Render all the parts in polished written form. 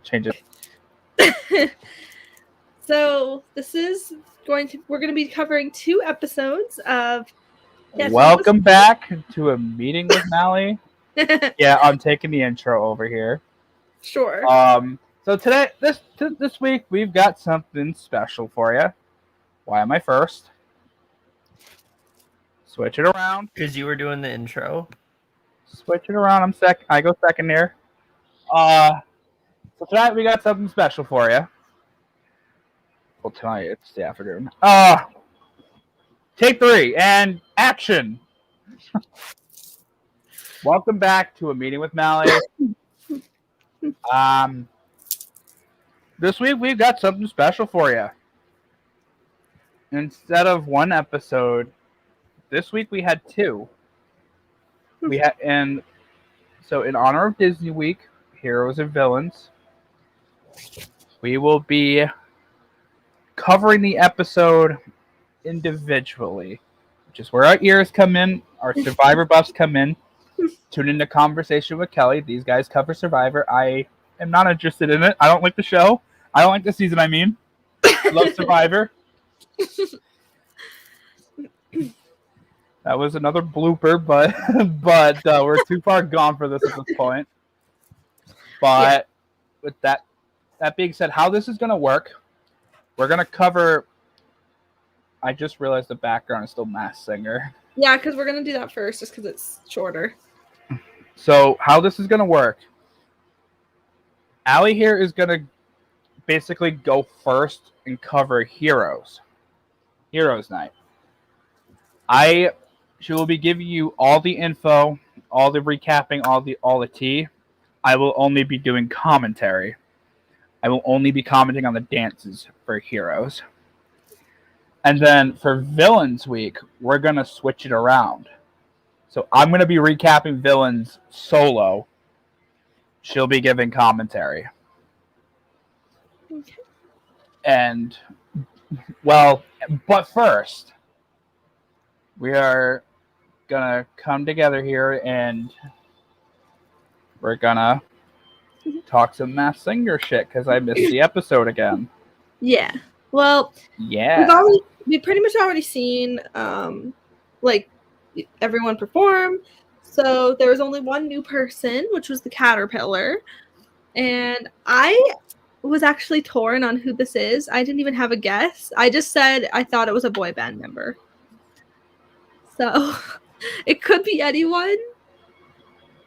change it. So we're going to be covering 2 episodes of... Welcome back to a meeting with Maly. Yeah, I'm taking the intro over here. Sure. So today, this week, we've got something special for you. Why am I first? Switch it around. Because you were doing the intro. Switch it around. I go second here. So tonight we got something special for you. Well, tonight it's the afternoon. Take 3 and action. Welcome back to a meeting with Maly. This week we've got something special for you. Instead of 1 episode, this week we had 2. So in honor of Disney Week, Heroes and Villains, we will be covering the episode individually, which is where our ears come in, our Survivor buffs come in. Tune into Conversation with Kelly. These guys cover Survivor. I am not interested in it. I don't like the show. I don't like the season, I mean. I love Survivor. That was another blooper, but we're too far gone for this at this point. But with that being said, how this is going to work, we're going to cover... I just realized the background is still Masked Singer. Yeah, because we're going to do that first just because it's shorter. So how this is going to work, Allie here is going to basically go first and cover Heroes Night. She will be giving you all the info, all the recapping, all the tea. I will only be doing commentary. I will only be commenting on the dances for Heroes. And then for Villains Week, we're going to switch it around. So I'm going to be recapping Villains solo. She'll be giving commentary. Okay. And, well, but first, we are going to come together here and we're going to talk some Masked Singer shit because I missed the episode again. Yeah. Well, yeah. We've pretty much already seen everyone perform. So there was only one new person, which was the Caterpillar. And I was actually torn on who this is. I didn't even have a guess. I just said I thought it was a boy band member. So it could be anyone.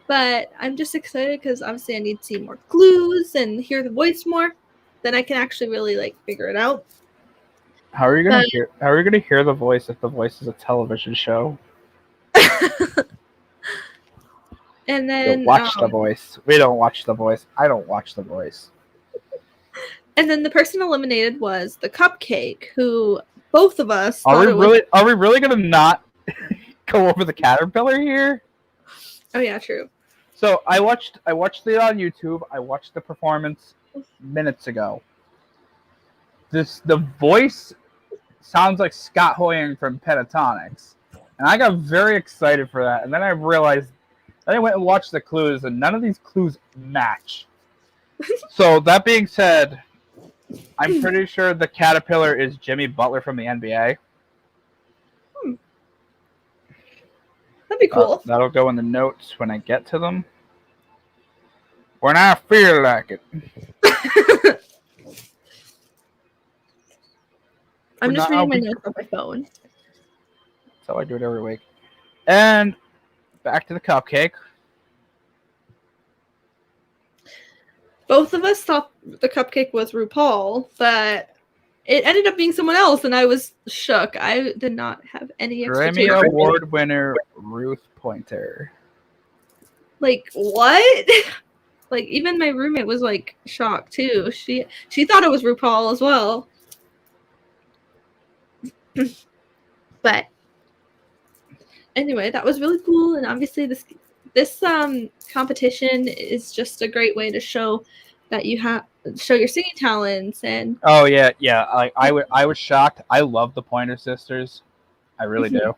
But I'm just excited because obviously I need to see more clues and hear the voice more. Then I can actually really figure it out. How are you gonna hear the voice if the voice is a television show? And then watch the voice. We don't watch the voice. I don't watch the voice. And then the person eliminated was the Cupcake, who both of us Are we really gonna not go over the Caterpillar here? Oh yeah, true. So I watched it on YouTube. I watched the performance minutes ago. The voice sounds like Scott Hoying from Pentatonics. And I got very excited for that. And then I realized, then I went and watched the clues, and none of these clues match. So that being said, I'm pretty sure the Caterpillar is Jimmy Butler from the NBA. That'd be cool. That'll go in the notes when I get to them. When I feel like it. I'm just reading my notes on my phone. That's how I do it every week. And back to the Cupcake. Both of us thought the Cupcake was RuPaul, but it ended up being someone else, and I was shook. I did not have any Grammy Award winner Ruth Pointer. What? Even my roommate was shocked too. She thought it was RuPaul as well. But anyway, that was really cool, and obviously this competition is just a great way to show that you show your singing talents. And oh yeah. I was shocked. I love the Pointer Sisters. I really do.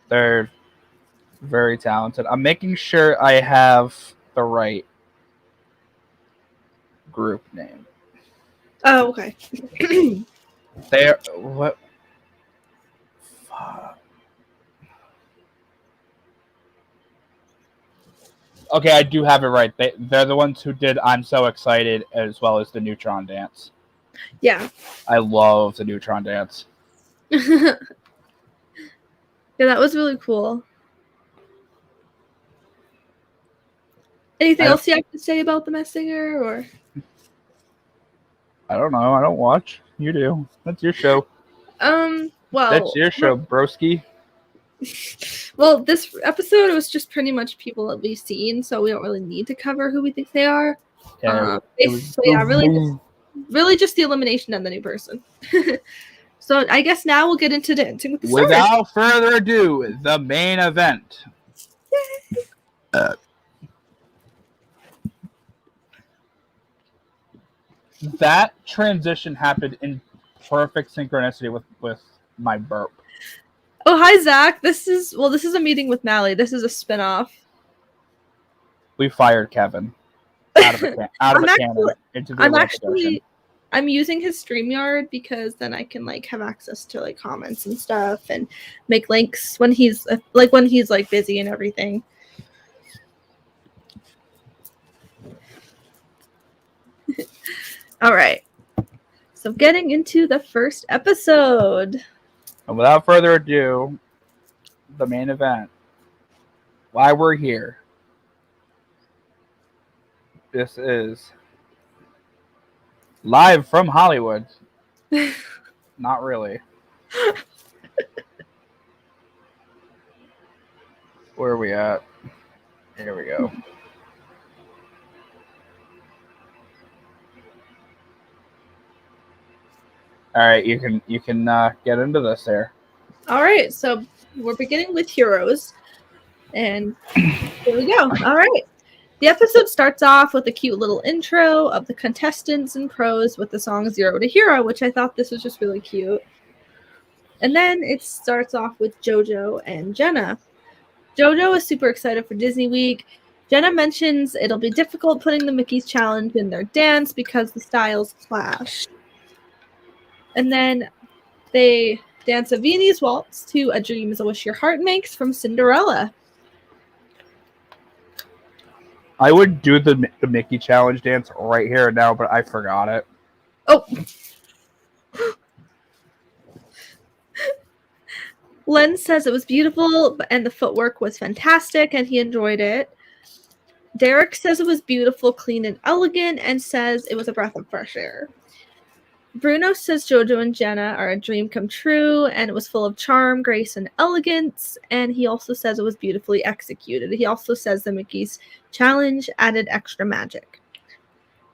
They're very talented. I'm making sure I have the right group name. Oh, okay. They're what? Fuck. Okay, I do have it right. They're the ones who did "I'm So Excited" as well as the Neutron Dance. Yeah. I love the Neutron Dance. Yeah, that was really cool. Anything else you have to say about The Masked Singer, or? I don't know. I don't watch. You do. That's your show. Well, That's your show, broski. Well, this episode was just pretty much people that we've seen, so we don't really need to cover who we think they are. Yeah, really just the elimination and the new person. So I guess now we'll get into Dancing with the Stars. Without further ado, the main event. That transition happened in perfect synchronicity with my burp. Oh, hi, Zach. This is a meeting with Maly. This is a spinoff. We fired Kevin out of a cannon into the I'm using his StreamYard because then I can have access to comments and stuff and make links when he's busy and everything. All right. So getting into the first episode. And without further ado, the main event. Why we're here. This is live from Hollywood. Not really. Where are we at? Here we go. All right, you can get into this there. All right, so we're beginning with Heroes, and here we go. All right. The episode starts off with a cute little intro of the contestants and pros with the song Zero to Hero, which I thought this was just really cute. And then it starts off with JoJo and Jenna. JoJo is super excited for Disney Week. Jenna mentions it'll be difficult putting the Mickey's challenge in their dance because the styles clash. And then they dance a Viennese waltz to A Dream is a Wish Your Heart Makes from Cinderella. I would do the Mickey challenge dance right here and now, but I forgot it. Oh. Len says it was beautiful and the footwork was fantastic and he enjoyed it. Derek says it was beautiful, clean, and elegant and says it was a breath of fresh air. Bruno says JoJo and Jenna are a dream come true and it was full of charm, grace, and elegance. And he also says it was beautifully executed. He also says the Mickey's challenge added extra magic.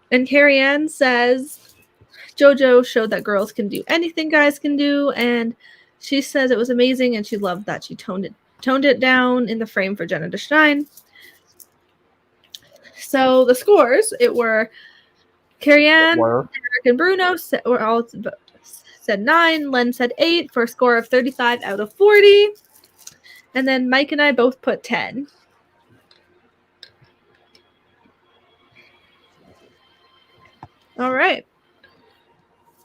And Carrie Ann says JoJo showed that girls can do anything guys can do. And she says it was amazing and she loved that she toned it down in the frame for Jenna to shine. So the scores, it were Carrie Ann, Eric, and Bruno were all said 9. Len said 8 for a score of 35 out of 40. And then Mike and I both put 10. All right.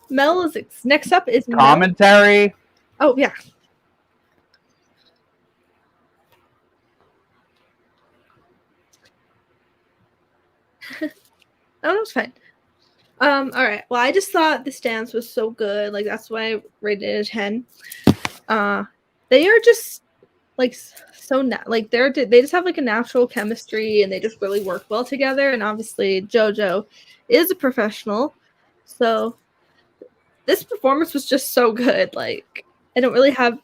Mel is next up is commentary. Mel. Oh, yeah. Oh, that was fine. All right. Well, I just thought this dance was so good. That's why I rated it a 10. They are just so they just have a natural chemistry and they just really work well together. And obviously, JoJo is a professional, so this performance was just so good. I don't really have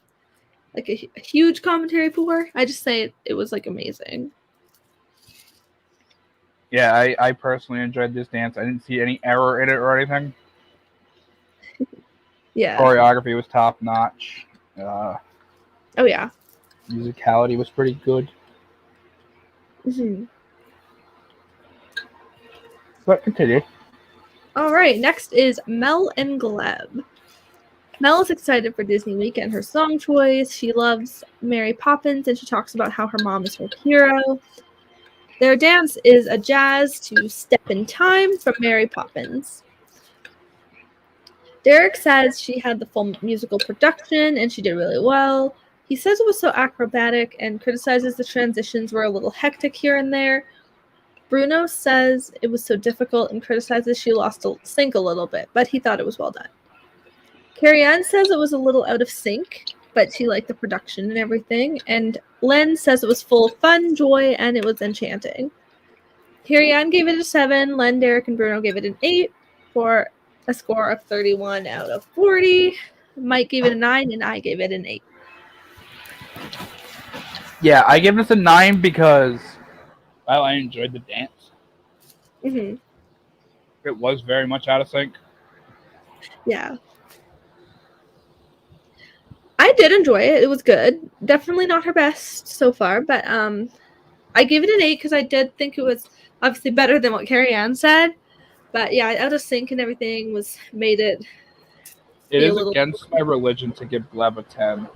a huge commentary for. I just say it was amazing. Yeah, I personally enjoyed this dance. I didn't see any error in it or anything. Yeah. Choreography was top notch. Oh, yeah. Musicality was pretty good. Mm-hmm. But continue. All right, next is Mel and Gleb. Mel is excited for Disney Week and her song choice. She loves Mary Poppins and she talks about how her mom is her hero. Their dance is a jazz to Step in Time from Mary Poppins. Derek says she had the full musical production and she did really well. He says it was so acrobatic and criticizes the transitions were a little hectic here and there. Bruno says it was so difficult and criticizes she lost a sync a little bit, but he thought it was well done. Carrie Ann says it was a little out of sync, but she liked the production and everything. And Len says it was full of fun, joy, and it was enchanting. Carrie Ann gave it a 7. Len, Derek, and Bruno gave it an 8 for a score of 31 out of 40. Mike gave it a 9, and I gave it an 8. Yeah, I give this a 9 because I enjoyed the dance. Mm-hmm. It was very much out of sync. Yeah. I did enjoy it. It was good. Definitely not her best so far, but I gave it an 8 because I did think it was obviously better than what Carrie Ann said. But yeah, out of sync and everything made it. It is against my religion to give Gleb a 10.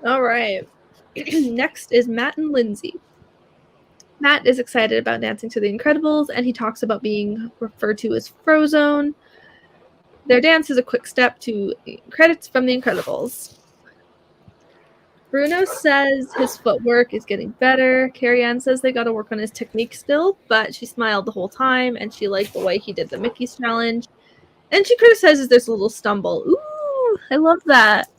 All right. Next is Matt and Lindsay. Matt is excited about dancing to The Incredibles, and he talks about being referred to as Frozone. Their dance is a quick step to credits from The Incredibles. Bruno says his footwork is getting better. Carrie Ann says they got to work on his technique still, but she smiled the whole time, and she liked the way he did the Mickey's challenge. And she criticizes there's a little stumble. Ooh, I love that.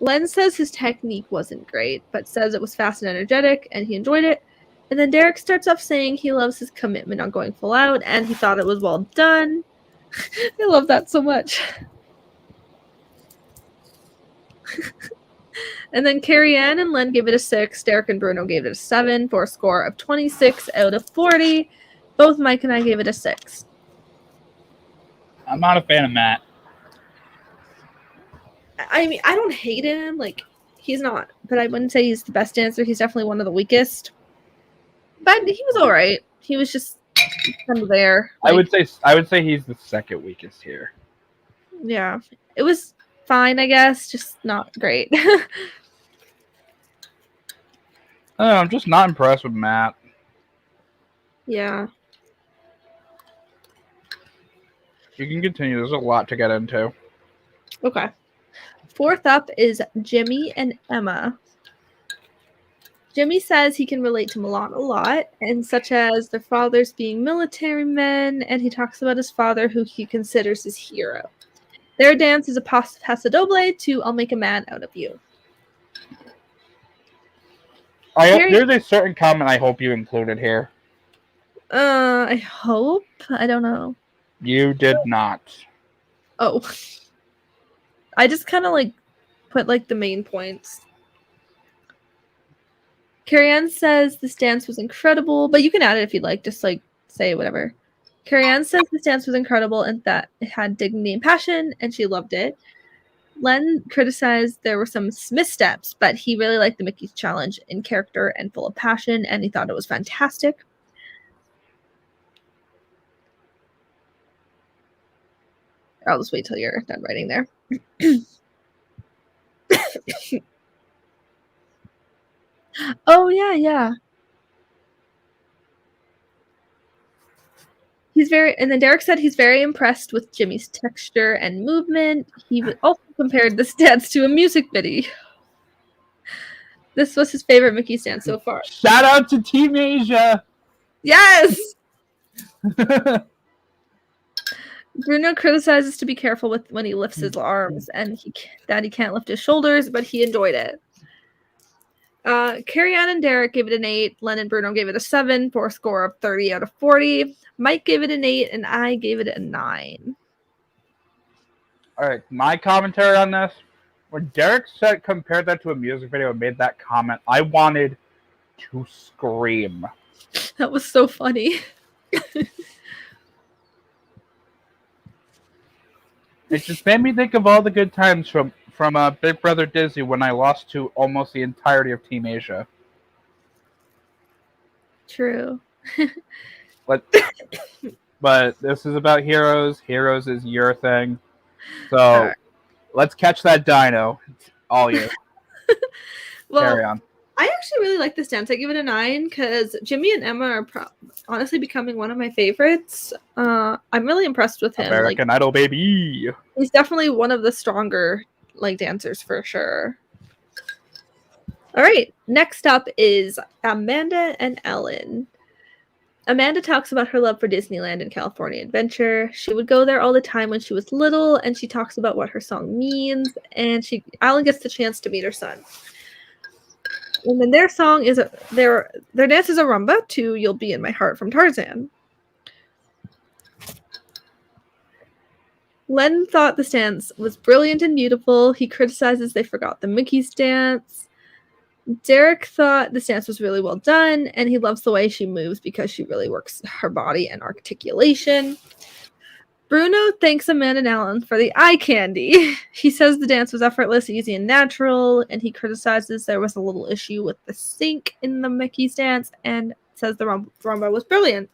Len says his technique wasn't great, but says it was fast and energetic, and he enjoyed it. And then Derek starts off saying he loves his commitment on going full out, and he thought it was well done. I love that so much. And then Carrie Ann and Len gave it a 6. Derek and Bruno gave it a 7 for a score of 26 out of 40. Both Mike and I gave it a 6. I'm not a fan of Matt. I mean, I don't hate him. Like, he's not. But I wouldn't say he's the best dancer. He's definitely one of the weakest. But he was all right. He was just kind of there. Like, I would say he's the second weakest here. Yeah. It was fine, I guess. Just not great. I'm just not impressed with Matt. Yeah. You can continue. There's a lot to get into. Okay. Fourth up is Jimmy and Emma. Jimmy says he can relate to Milan a lot, and such as their fathers being military men, and he talks about his father, who he considers his hero. Their dance is a paso doble to I'll Make a Man Out of You. There's a certain comment I hope you included here. I hope. I don't know. You did not. Oh. I just kind of put the main points. Carrie Ann says this dance was incredible, but you can add it if you'd like. Just say whatever. Carrie Ann says this dance was incredible and that it had dignity and passion, and she loved it. Len criticized there were some missteps, but he really liked the Mickey's challenge in character and full of passion, and he thought it was fantastic. I'll just wait till you're done writing there. Oh, yeah. And then Derek said he's very impressed with Jimmy's texture and movement. He also compared this dance to a music video. This was his favorite Mickey dance so far. Shout out to Team Asia! Yes! Bruno criticizes to be careful with when he lifts his arms and that he can't lift his shoulders, but he enjoyed it. Carrie Ann and Derek gave it an 8. Len and Bruno gave it a 7 for a score of 30 out of 40. Mike gave it an 8, and I gave it a 9. All right, my commentary on this. When Derek compared that to a music video and made that comment, I wanted to scream. That was so funny. It just made me think of all the good times from Big Brother Disney when I lost to almost the entirety of Team Asia. True. But this is about heroes. Heroes is your thing. So let's catch that dino. All you. Well, Carry on. I actually really like this dance. I give it a 9 because Jimmy and Emma are honestly becoming one of my favorites. I'm really impressed with him. American Idol, baby. He's definitely one of the stronger dancers for sure. All right, next up is Amanda and Ellen. Amanda talks about her love for Disneyland and California Adventure. She would go there all the time when she was little, and she talks about what her song means, and Ellen gets the chance to meet her son. And then their song is their dance is a rumba to "You'll Be in My Heart" from Tarzan. Len thought this dance was brilliant and beautiful. He criticizes they forgot the Mickey's dance. Derek thought this dance was really well done, and he loves the way she moves because she really works her body and articulation. Bruno thanks Amanda and Ellen for the eye candy. He says the dance was effortless, easy, and natural, and he criticizes there was a little issue with the sync in the Mickey's dance and says the rumba was brilliant.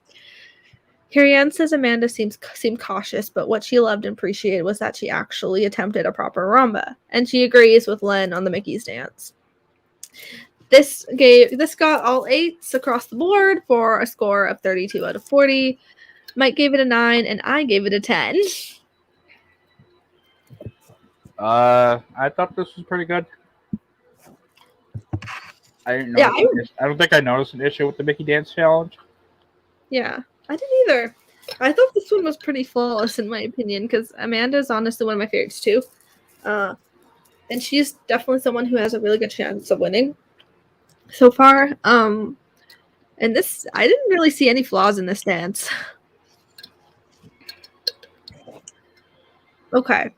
Carrie-Anne says Amanda seemed cautious, but what she loved and appreciated was that she actually attempted a proper rumba, and she agrees with Len on the Mickey's dance. This got all 8s across the board for a score of 32 out of 40. Mike gave it a 9, and I gave it a 10. I thought this was pretty good. I don't think I noticed an issue with the Mickey Dance Challenge. Yeah, I didn't either. I thought this one was pretty flawless in my opinion because Amanda's honestly one of my favorites too. And she's definitely someone who has a really good chance of winning so far. And this, I didn't really see any flaws in this dance. Okay.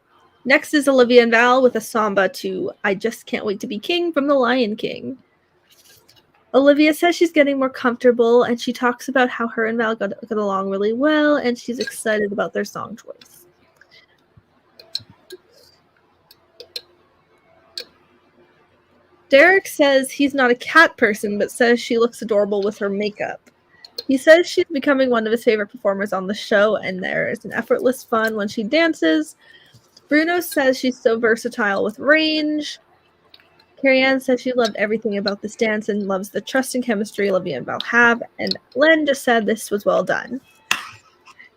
Next is Olivia and Val with a samba to "I Just Can't Wait to Be King" from The Lion King. Olivia says she's getting more comfortable, and she talks about how her and Val got along really well, and she's excited about their song choice. Derek says he's not a cat person, but says she looks adorable with her makeup. He says she's becoming one of his favorite performers on the show, and there is an effortless fun when she dances. Bruno says she's so versatile with range. Carrie-Anne says she loved everything about this dance and loves the trust and chemistry Olivia and Val have, and Len just said this was well done.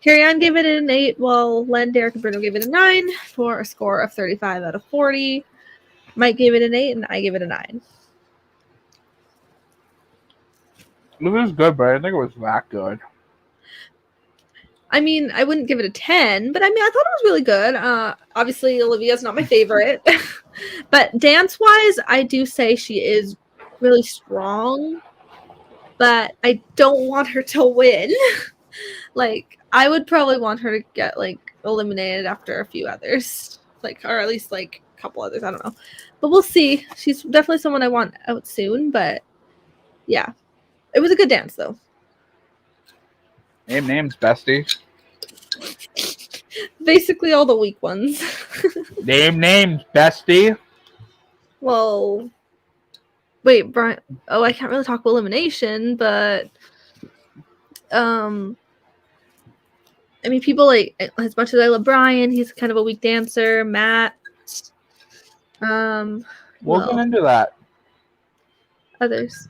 Carrie-Anne gave it an 8, while Len, Derek, and Bruno gave it a 9 for a score of 35 out of 40. Mike gave it an 8, and I gave it a 9. It was good, but I didn't think it was that good. I mean, I wouldn't give it a 10, but I mean, I thought it was really good. Obviously, Olivia's not my favorite. But dance-wise, I do say she is really strong. But I don't want her to win. I would probably want her to get, eliminated after a few others. Or at least, a couple others. I don't know. But we'll see. She's definitely someone I want out soon. But, yeah. It was a good dance, though. Name names, bestie. Basically all the weak ones. Name names, bestie. Well, wait, Brian. Oh, I can't really talk about elimination, but I mean, people as much as I love Brian, he's kind of a weak dancer. Matt. We'll get into that. Others.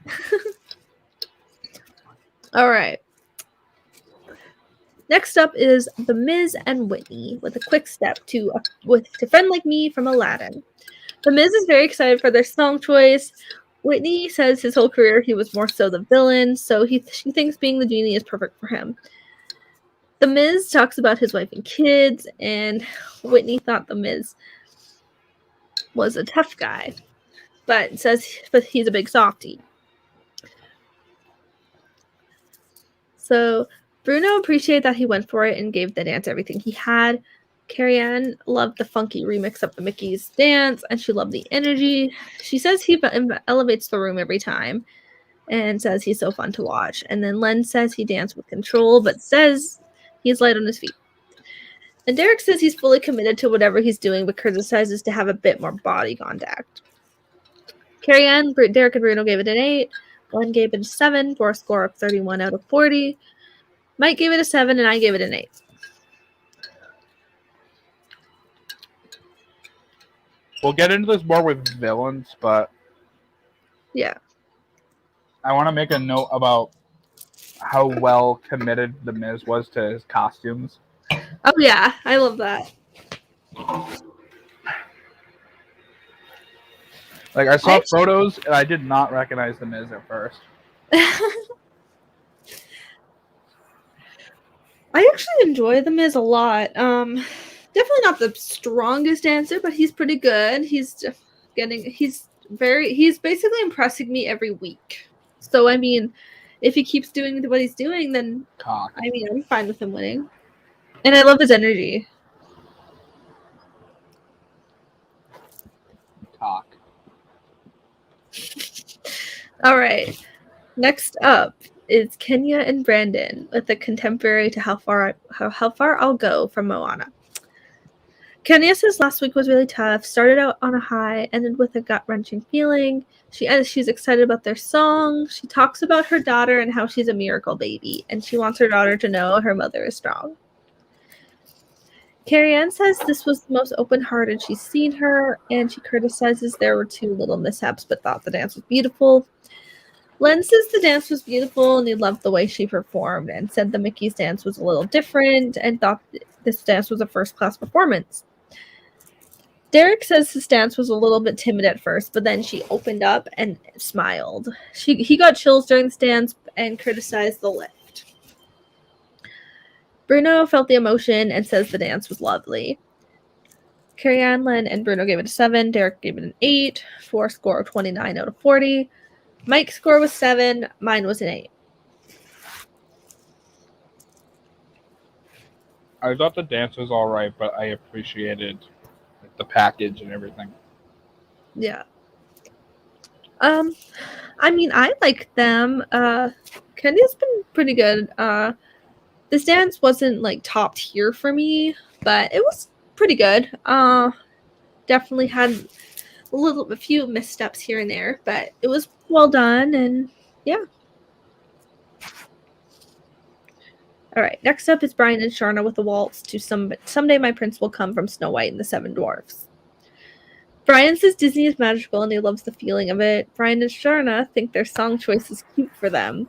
All right. Next up is The Miz and Whitney with a quick step to Friend Like Me from Aladdin. The Miz is very excited for their song choice. Whitney says his whole career he was more so the villain, so she thinks being the genie is perfect for him. The Miz talks about his wife and kids, and Whitney thought The Miz was a tough guy, but he's a big softie. So Bruno appreciated that he went for it and gave the dance everything he had. Carrie-Anne loved the funky remix of the Mickey's dance, and she loved the energy. She says he elevates the room every time and says he's so fun to watch. And then Len says he danced with control, but says he's light on his feet. And Derek says he's fully committed to whatever he's doing, but criticizes to have a bit more body contact. Carrie-Anne, Derek, and Bruno gave it an 8. Len gave it a 7 for a score of 31 out of 40. Mike gave it a 7, and I gave it an 8. We'll get into this more with villains, but Yeah. I want to make a note about how well committed The Miz was to his costumes. Oh yeah, I love that. Like, I saw photos, and I did not recognize The Miz at first. I actually enjoy The Miz a lot. Definitely not the strongest dancer, but he's pretty good. He's basically impressing me every week. So I mean, if he keeps doing what he's doing, then Cock. I mean, I'm fine with him winning. And I love his energy. Cock. All right. Next up is Kenya and Brandon with a contemporary to How Far I'll Go from Moana. Kenya says last week was really tough, started out on a high, ended with a gut-wrenching feeling. She's excited about their song. She talks about her daughter and how she's a miracle baby, and she wants her daughter to know her mother is strong. Carrie Ann says this was the most open-hearted she's seen her, and she criticizes there were 2 little mishaps, but thought the dance was beautiful. Len says the dance was beautiful and he loved the way she performed and said the Mickey's dance was a little different and thought this dance was a first-class performance. Derek says his dance was a little bit timid at first, but then she opened up and smiled. He got chills during the dance and criticized the lift. Bruno felt the emotion and says the dance was lovely. Carrie Ann, Len, and Bruno gave it a 7. Derek gave it an 8 for a score of 29 out of 40. Mike's score was 7. Mine was an 8. I thought the dance was all right, but I appreciated the package and everything. Yeah. I mean, I like them. Kenya's been pretty good. This dance wasn't like top tier for me, but it was pretty good. Definitely had a few missteps here and there, but it was well done, and yeah. All right, next up is Brian and Sharna with the waltz to Someday My Prince Will Come from Snow White and the Seven Dwarfs. Brian says Disney is magical and he loves the feeling of it. Brian and Sharna think their song choice is cute for them.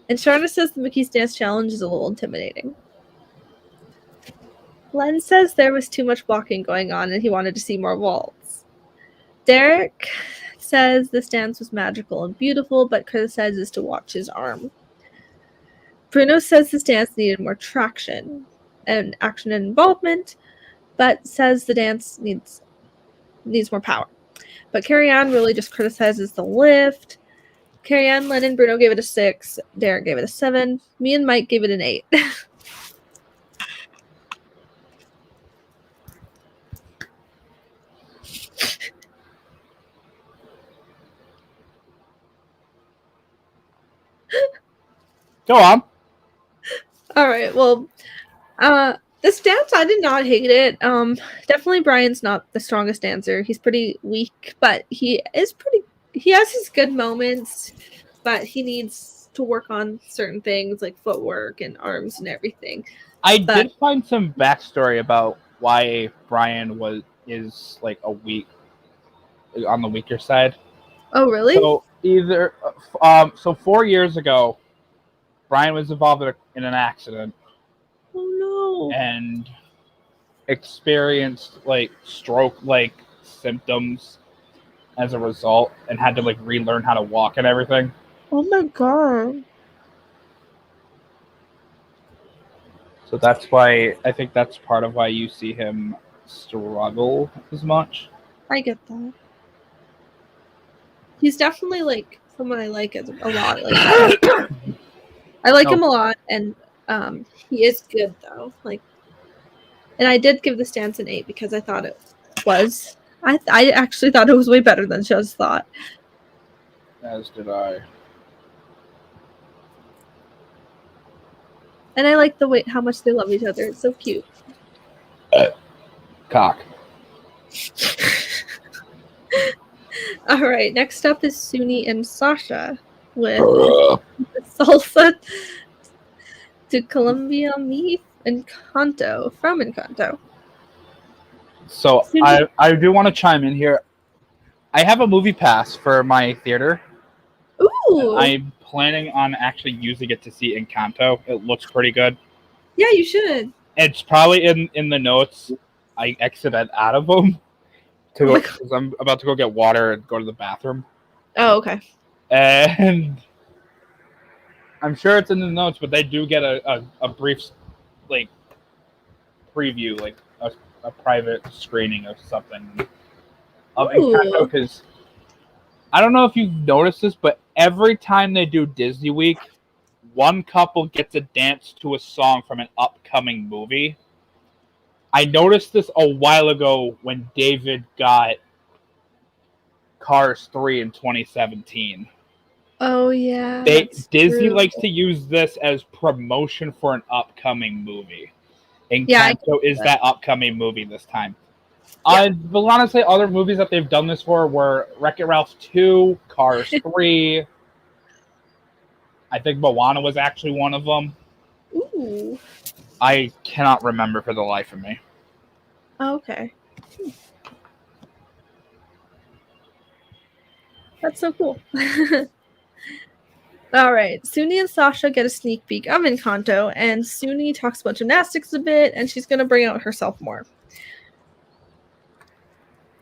And Sharna says the Mickey's Dance Challenge is a little intimidating. Len says there was too much blocking going on and he wanted to see more waltz. Derek says this dance was magical and beautiful, but criticizes to watch his arm. Bruno says this dance needed more traction and action and involvement, but says the dance needs more power. But Carrie Ann really just criticizes the lift. Carrie Ann, Len, and Bruno gave it a 6. Derek gave it a 7. Me and Mike gave it an 8. Go on. All right. Well, this dance, I did not hate it. Definitely Brian's not the strongest dancer. He's pretty weak, but he has his good moments, but he needs to work on certain things like footwork and arms and everything. I did find some backstory about why Brian is like on the weaker side. Oh, really? So 4 years ago, Brian was involved in an accident. Oh no! And experienced like stroke-like symptoms as a result, and had to like relearn how to walk and everything. Oh my god! So that's why I think that's part of why you see him struggle as much. I get that. He's definitely like someone I like a lot. Like I like him a lot, and he is good though. Like, and I did give this dance an 8 because I thought it was. I actually thought it was way better than Shuz thought. As did I. And I like how much they love each other. It's so cute. Cock. All right, next up is Sunni and Sasha with Salsa to Colombia Me Encanto from Encanto. So I do want to chime in here. I have a movie pass for my theater. Ooh. I'm planning on actually using it to see Encanto. It looks pretty good. Yeah, you should. It's probably in the notes. I exited out of them to go because I'm about to go get water and go to the bathroom. Oh, okay. And I'm sure it's in the notes, but they do get a brief like preview, like a private screening of something of Encanto. Because I don't know if you've noticed this, but every time they do Disney Week, one couple gets a dance to a song from an upcoming movie. I noticed this a while ago when David got Cars 3 in 2017. Oh, yeah. Disney likes to use this as promotion for an upcoming movie. Encanto is that upcoming movie this time. Yeah. But honestly, other movies that they've done this for were Wreck-It Ralph 2, Cars 3. I think Moana was actually one of them. Ooh. I cannot remember for the life of me. Oh, okay. That's so cool. All right. Sunni and Sasha get a sneak peek of Encanto, and Sunni talks about gymnastics a bit, and she's going to bring out herself more.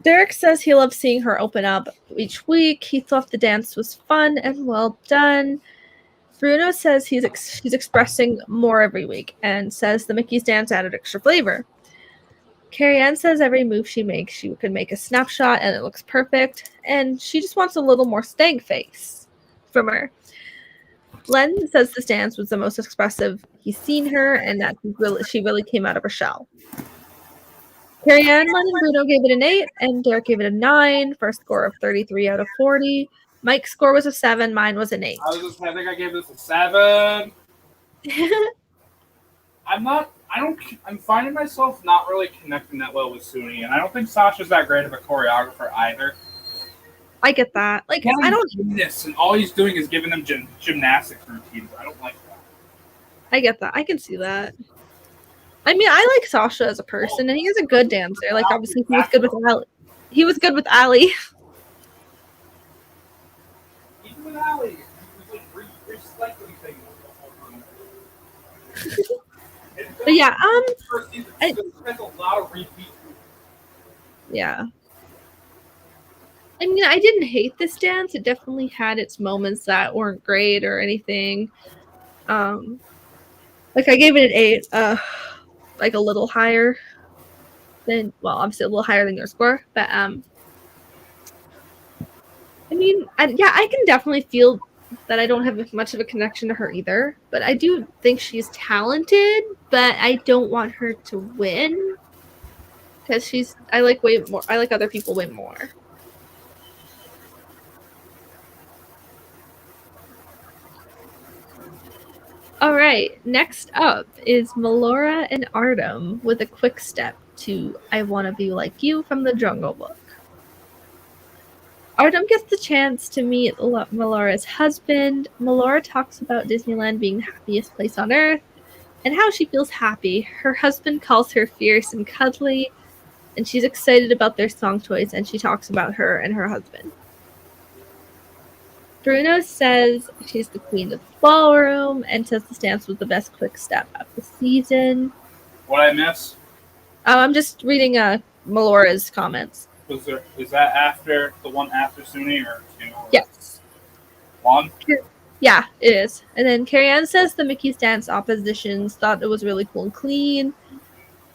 Derek says he loves seeing her open up each week. He thought the dance was fun and well done. Bruno says she's expressing more every week and says the Mickey's dance added extra flavor. Carrie Ann says every move she makes, she could make a snapshot and it looks perfect. And she just wants a little more stank face from her. Len says this dance was the most expressive he's seen her and that she really came out of her shell. Carrie Ann, Len, and Bruno gave it an 8, and Derek gave it a 9 for a score of 33 out of 40. Mike's score was a 7, mine was an 8. I think I gave this a 7. I'm finding myself not really connecting that well with Sunni, and I don't think Sasha's that great of a choreographer either. I get that. Like, I don't this, and all he's doing is giving them gymnastics routines. I don't like that. I get that. I can see that. I mean, I like Sasha as a person, and he is a good dancer. Like, obviously, he was good with Ali. He was good with Ali. Even with Ali, he was like recycling things. But yeah, there's a lot of repeat. Yeah. I mean, I didn't hate this dance. It definitely had its moments that weren't great or anything. Like I gave it an 8, like a little higher than, well, obviously a little higher than your score, but I mean, I can definitely feel that I don't have much of a connection to her either, but I do think she's talented, but I don't want her to win because I like other people way more. All right, next up is Melora and Artem with a quick step to I Wanna Be Like You from the Jungle Book. Artem gets the chance to meet Melora's husband. Melora talks about Disneyland being the happiest place on earth and how she feels happy. Her husband calls her fierce and cuddly, and she's excited about their song choice, and she talks about her and her husband. Bruno says she's the queen of the ballroom and says this dance was the best quick step of the season. What I miss? I'm just reading Melora's comments. Is that after the one after Sunni or 2? Yes. 1? Yeah, it is. And then Carrie Ann says the Mickey's dance oppositions thought it was really cool and clean.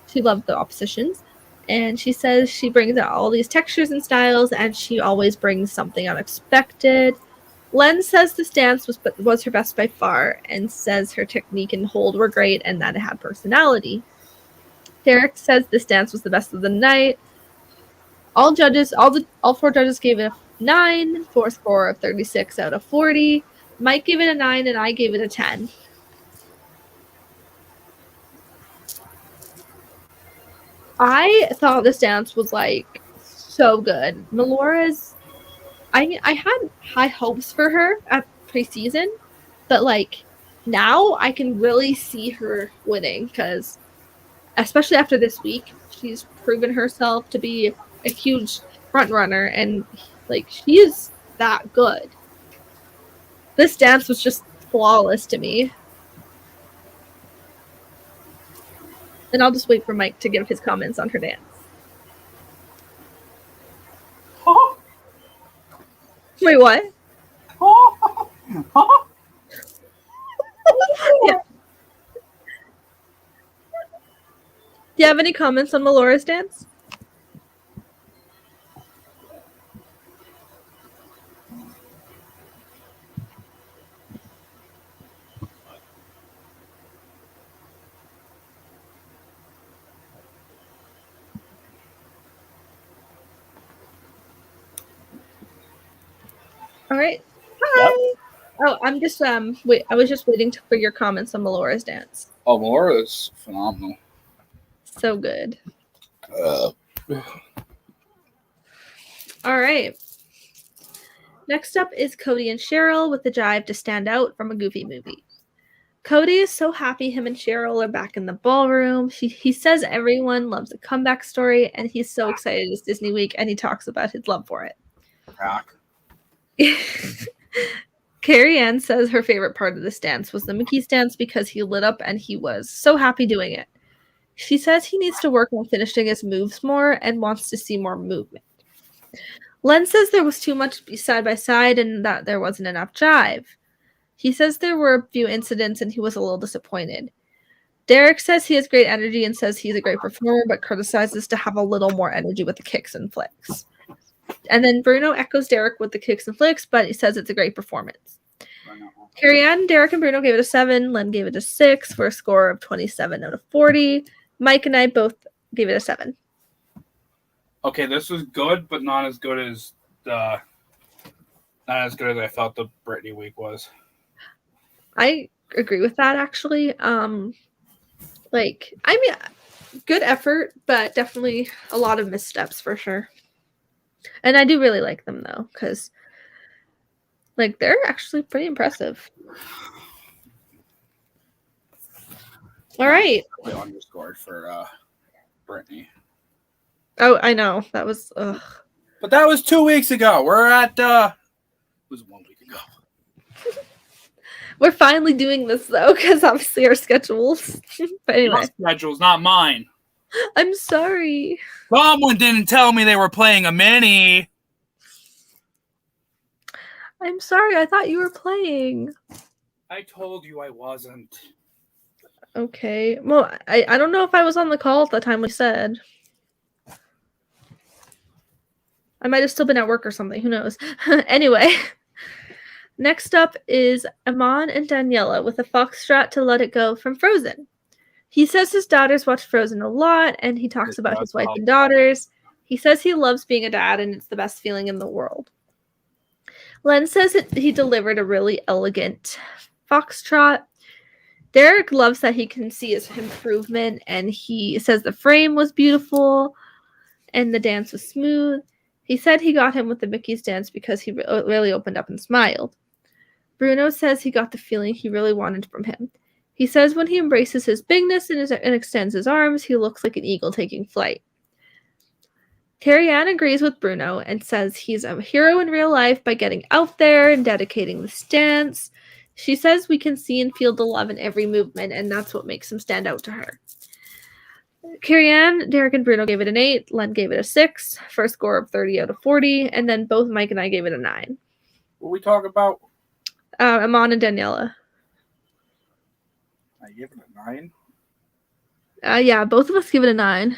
She loved the oppositions. And she says she brings out all these textures and styles and she always brings something unexpected. Len says this dance was her best by far and says her technique and hold were great and that it had personality. Derek says this dance was the best of the night. All 4 judges gave it a 9 for a score of 36 out of 40. Mike gave it a 9 and I gave it a 10. I thought this dance was like so good. Melora's I had high hopes for her at preseason, but like now I can really see her winning because especially after this week, she's proven herself to be a huge front runner, and like she is that good. This dance was just flawless to me. And I'll just wait for Mike to give his comments on her dance. Wait, what? Yeah. Do you have any comments on Melora's dance? All right. Hi. Yep. Oh, I'm just wait. I was just waiting for your comments on Melora's dance. Oh, Melora is phenomenal. So good. All right. Next up is Cody and Cheryl with the jive to stand out from a Goofy movie. Cody is so happy him and Cheryl are back in the ballroom. He says everyone loves a comeback story, and he's so excited it's Disney Week, and he talks about his love for it. Rock. Carrie Ann says her favorite part of this dance was the Mickey's dance because he lit up and he was so happy doing it. She says he needs to work on finishing his moves more and wants to see more movement. Len says there was too much side by side and that there wasn't enough jive. He says there were a few incidents and he was a little disappointed. Derek says he has great energy and says he's a great performer, but criticizes to have a little more energy with the kicks and flicks. And then Bruno echoes Derek with the kicks and flicks, but he says it's a great performance. Carrie Ann, Derek, and Bruno gave it a 7. Len gave it a 6 for a score of 27 out of 40. Mike and I both gave it a 7. Okay, this was good, but not as good as I thought the Britney week was. I agree with that, actually. Good effort, but definitely a lot of missteps for sure. And I do really like them though, because they're actually pretty impressive. All right. They underscored for Britney. Oh, I know. That was ugh. But that was 2 weeks ago. We're at it was 1 week ago. We're finally doing this though, because obviously our schedules. But anyway. Your schedules, not mine. I'm sorry. Someone didn't tell me they were playing a mini. I'm sorry. I thought you were playing. I told you I wasn't. Okay. Well, I don't know if I was on the call at the time we said. I might have still been at work or something. Who knows? Anyway. Next up is Amon and Daniela with a foxtrot to Let It Go from Frozen. He says his daughters watch Frozen a lot, and he talks about his wife and daughters. He says he loves being a dad, and it's the best feeling in the world. Len says he delivered a really elegant foxtrot. Derek loves that he can see his improvement, and he says the frame was beautiful, and the dance was smooth. He said he got him with the Mickey's dance because he really opened up and smiled. Bruno says he got the feeling he really wanted from him. He says when he embraces his bigness and extends his arms, he looks like an eagle taking flight. Carrie Ann agrees with Bruno and says he's a hero in real life by getting out there and dedicating this dance. She says we can see and feel the love in every movement, and that's what makes him stand out to her. Carrie Ann, Derek, and Bruno gave it an 8. Len gave it a 6 for a score of 30 out of 40, and then both Mike and I gave it a 9. What we talk about? Amon and Daniela. I gave it a 9? Yeah, both of us give it a 9.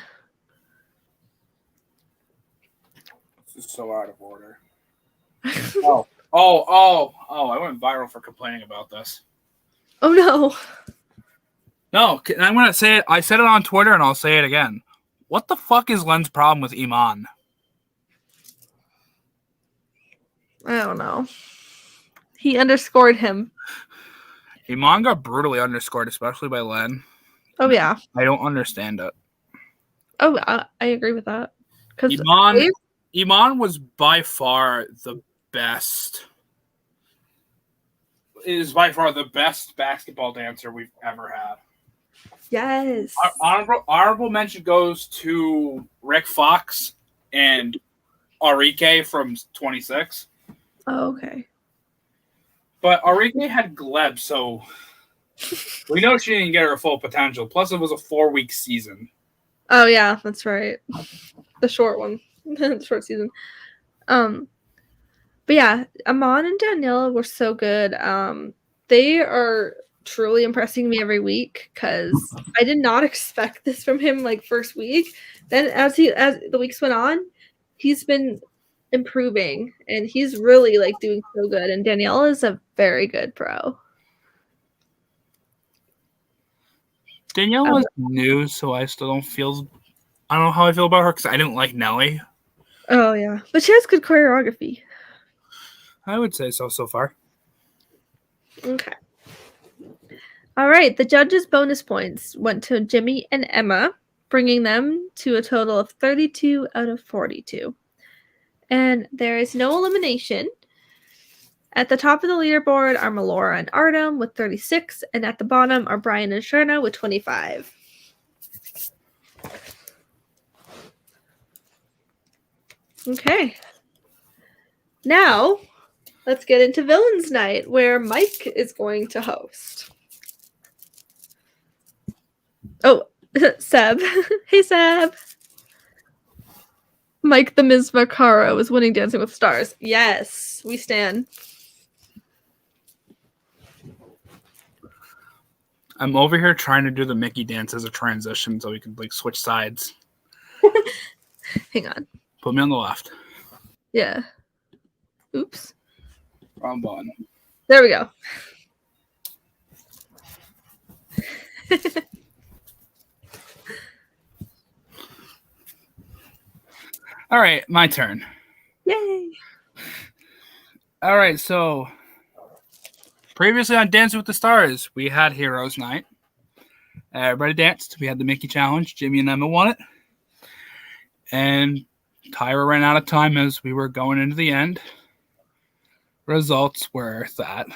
This is so out of order. I went viral for complaining about this. Oh, no. No, I'm going to say it. I said it on Twitter, and I'll say it again. What the fuck is Len's problem with Iman? I don't know. He underscored him. Iman got brutally underscored, especially by Len. Oh, yeah. I don't understand it. Oh, I agree with that. Iman was by far the best. Is by far the best basketball dancer we've ever had. Yes. Honorable mention goes to Rick Fox and Enrique from 26. Oh, okay. But Enrique had Gleb, so we know she didn't get her full potential. Plus, it was a 4-week season. Oh yeah, that's right. The short one, the short season. But yeah, Amon and Daniela were so good. They are truly impressing me every week because I did not expect this from him like first week. Then as the weeks went on, he's been improving and he's really like doing so good. And Daniela is a very good pro. Danielle was new, so I still don't feel. I don't know how I feel about her because I didn't like Nelly. Oh yeah, but she has good choreography. I would say so far. Okay. All right. The judges' bonus points went to Jimmy and Emma, bringing them to a total of 32 out of 42. And there is no elimination. At the top of the leaderboard are Melora and Artem with 36, and at the bottom are Brian and Sherna with 25. Okay. Now, let's get into Villains Night, where Mike is going to host. Oh, Seb. Hey, Seb. Mike the Ms. Vaccaro is winning Dancing with Stars. Yes, we stand. I'm over here trying to do the Mickey dance as a transition so we can like switch sides. Hang on. Put me on the left. Yeah. Oops. Wrong button. There we go. All right, my turn. Yay. All right, so previously on Dancing with the Stars, we had Heroes Night. Everybody danced. We had the Mickey Challenge. Jimmy and Emma won it. And Tyra ran out of time as we were going into the end. Results were that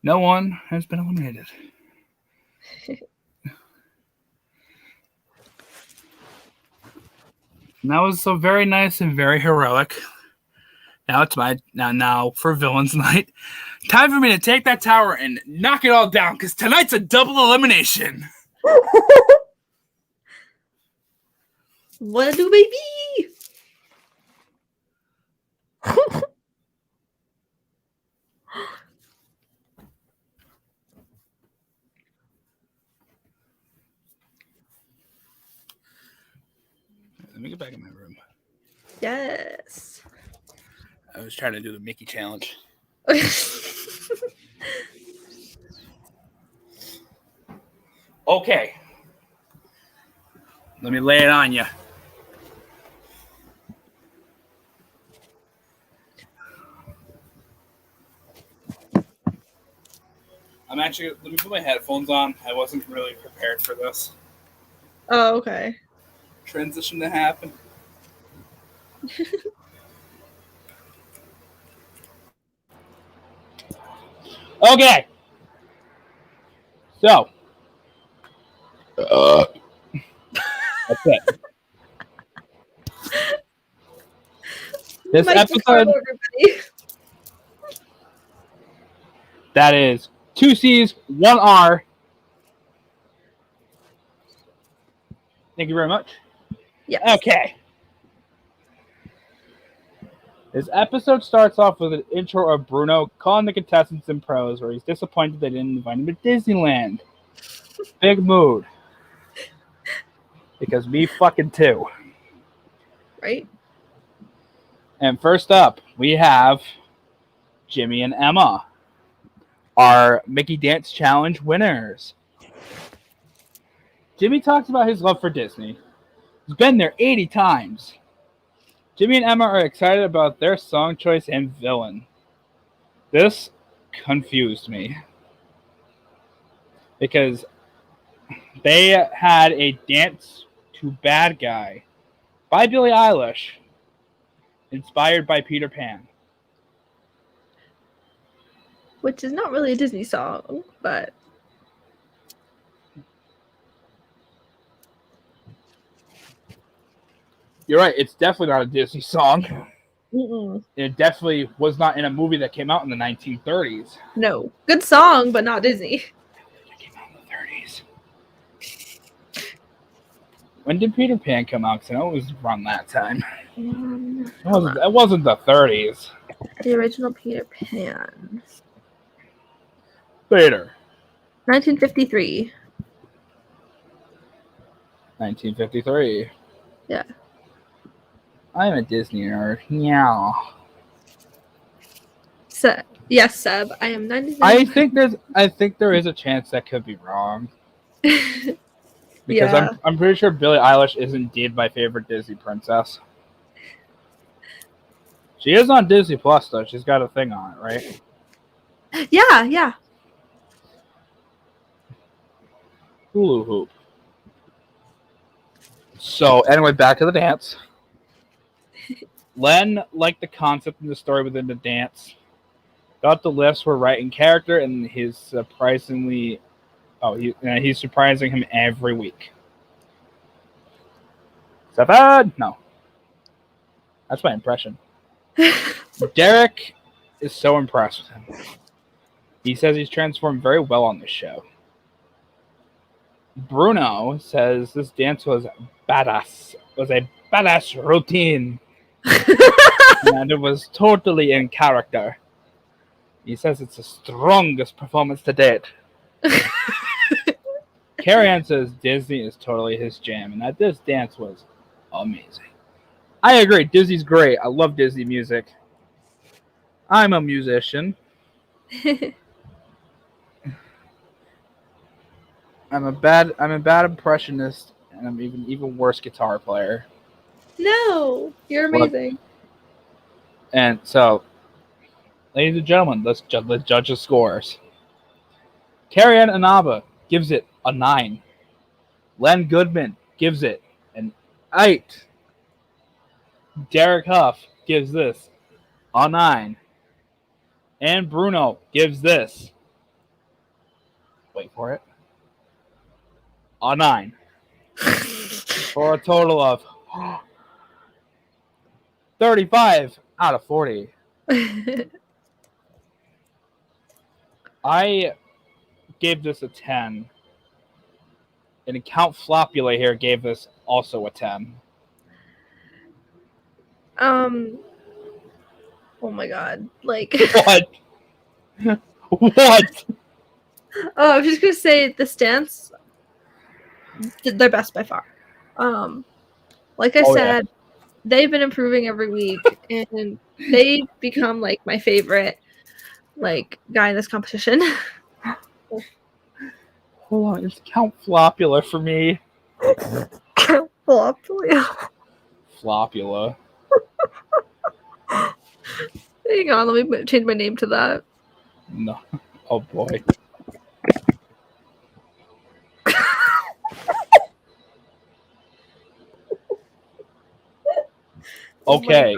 no one has been eliminated. And that was so very nice and very heroic. Now it's now for Villains Night. Time for me to take that tower and knock it all down because tonight's a double elimination. What to do, baby? Let me get back in my room. Yes. I was trying to do the Mickey challenge. Okay. Let me lay it on you. Let me put my headphones on. I wasn't really prepared for this Oh, okay. transition to happen. Okay. So. That's it. This Mike episode, everybody. that is 2 C's, 1 R. Thank you very much. Yeah. Okay. This episode starts off with an intro of Bruno calling the contestants in prose where he's disappointed they didn't invite him to Disneyland. Big mood. Because me fucking too. Right? And first up, we have Jimmy and Emma, our Mickey Dance Challenge winners. Jimmy talks about his love for Disney. He's been there 80 times. Jimmy and Emma are excited about their song choice and villain. This confused me. Because they had a Dance to Bad Guy by Billie Eilish, inspired by Peter Pan. Which is not really a Disney song, but You're right. It's definitely not a Disney song. Mm-mm. It definitely was not in a movie that came out in the 1930s. No. Good song, but not Disney. It came out in the 30s. When did Peter Pan come out? Because I know it was around that time. It wasn't the 30s. The original Peter Pan. Later. 1953. 1953. Yeah. I'm a Disney nerd. Yeah. Yes, Seb. I am 99. I think there is a chance that could be wrong. Because Yeah. I'm pretty sure Billie Eilish is indeed my favorite Disney princess. She is on Disney Plus though. She's got a thing on it, right? Yeah. Hulu hoop. So anyway, back to the dance. Len liked the concept and the story within the dance. Thought the lifts were right in character, and he's surprising him every week. Is that bad? No. That's my impression. Derek is so impressed with him. He says he's transformed very well on this show. Bruno says this dance was badass. It was a badass routine. And it was totally in character. He says it's the strongest performance to date. Carrie-Ann says Disney is totally his jam, and that this dance was amazing. I agree. Disney's great. I love Disney music. I'm a musician. I'm a bad impressionist, and I'm even worse guitar player. No, you're amazing. And so, ladies and gentlemen, let's judge the scores. Carrie-Ann Inaba gives it a 9. Len Goodman gives it an 8. Derek Huff gives this a 9. And Bruno gives this, wait for it, a 9. For a total of 35 out of 40. I gave this a 10. And Count Flopula here gave this also a 10. Oh my god. Like What? What? Oh, I was just gonna say the stance did their best by far. Like I said, they've been improving every week and they've become like my favorite like guy in this competition. Hold on, it's Count Flopula for me. Flopula. Flopula. Hang on, let me change my name to that. No. Oh boy. Okay.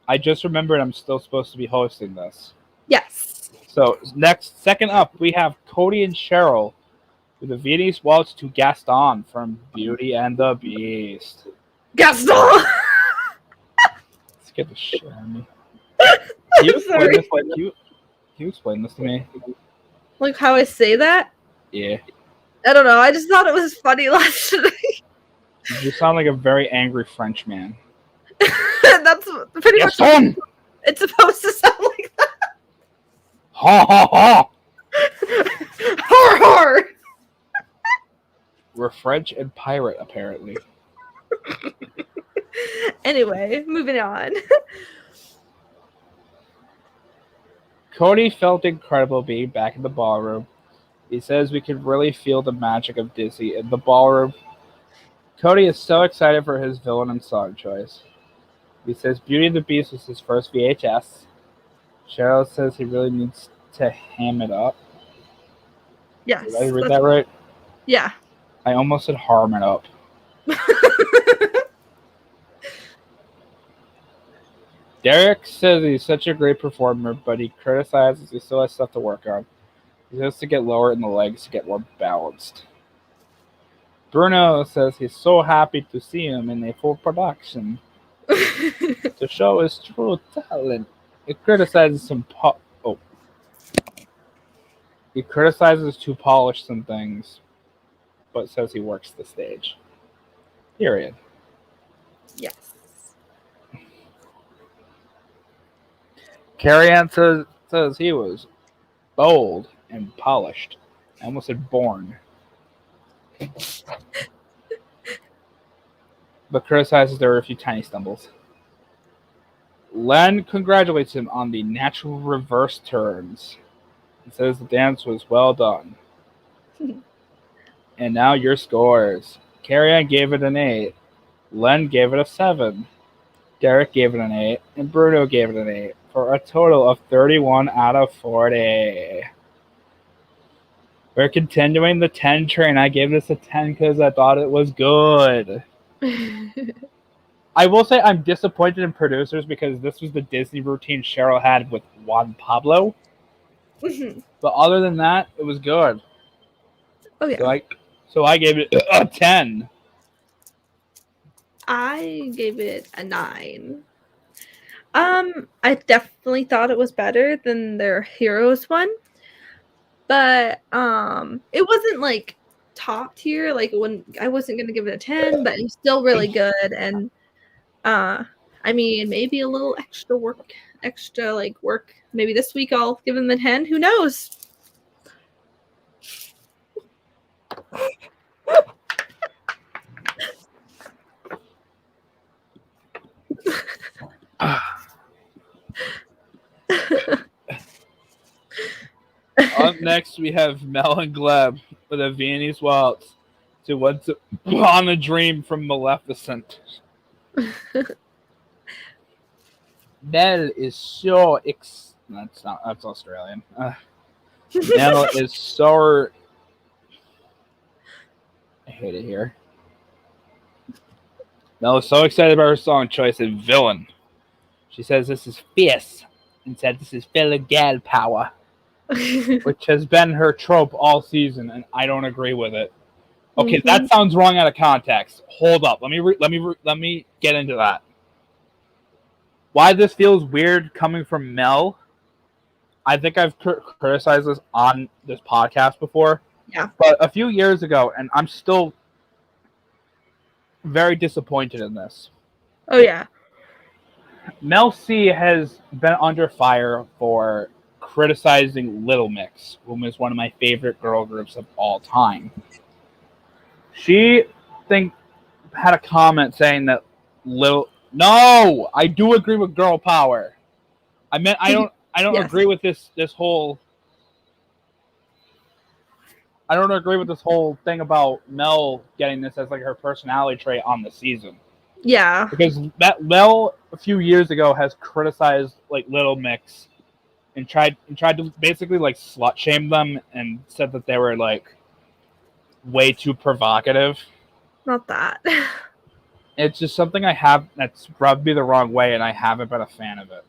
I just remembered I'm still supposed to be hosting this. Yes. So second up, we have Cody and Cheryl with the Viennese Waltz to Gaston from Beauty and the Beast. Gaston! Get the shit out of me. Can you explain this to me? Like how I say that? Yeah. I don't know. I just thought it was funny last night. You sound like a very angry French man. That's pretty much what it's supposed to sound like that. Ha ha ha! Har har! We're French and pirate, apparently. Anyway, moving on. Cody felt incredible being back in the ballroom. He says we could really feel the magic of Disney in the ballroom. Cody is so excited for his villain and song choice. He says Beauty and the Beast was his first VHS. Cheryl says he really needs to ham it up. Yes. Did I read that right? Yeah. I almost said harm it up. Derek says he's such a great performer, but he criticizes he still has stuff to work on. He has to get lower in the legs to get more balanced. Bruno says he's so happy to see him in a full production to show his true talent. He criticizes he criticizes too polished some things, but says he works the stage. Period. Yes. Carrie Ann says he was bold and polished. I almost said born. But criticizes there were a few tiny stumbles. Len congratulates him on the natural reverse turns and says the dance was well done. And now your scores. Carrie Ann gave it an 8. Len gave it a 7. Derek gave it an 8. And Bruno gave it an 8. For a total of 31 out of 40. We're continuing the 10 train. I gave this a 10 because I thought it was good. I will say I'm disappointed in producers because this was the Disney routine Cheryl had with Juan Pablo. But other than that, it was good. Oh yeah. So I gave it a 10. I gave it a 9. I definitely thought it was better than their Heroes one. But it wasn't like top tier. Like I wasn't gonna give it a 10, but it's still really good. And I mean, maybe a little extra work. Maybe this week I'll give them a 10. Who knows? Up next, we have Mel and Gleb with a Viennese Waltz to Once Upon a Dream from Maleficent. Mel is so that's Australian. Mel is so... I hate it here. Mel is so excited about her song choice in Villain. She says this is fierce and said this is fellow gal power, which has been her trope all season, and I don't agree with it. Okay, that sounds wrong out of context. Hold up, let me get into that. Why this feels weird coming from Mel? I think I've criticized this on this podcast before. Yeah. But a few years ago, and I'm still very disappointed in this. Oh yeah. Mel C has been under fire for criticizing Little Mix, whom is one of my favorite girl groups of all time. She had a comment saying that No, I do agree with girl power. I don't Yes. agree with this whole. I don't agree with this whole thing about Mel getting this as like her personality trait on the season. Yeah. Because that Mel a few years ago has criticized like Little Mix and tried to basically like slut shame them and said that they were like way too provocative. Not that. It's just something that's rubbed me the wrong way, and I haven't been a fan of it.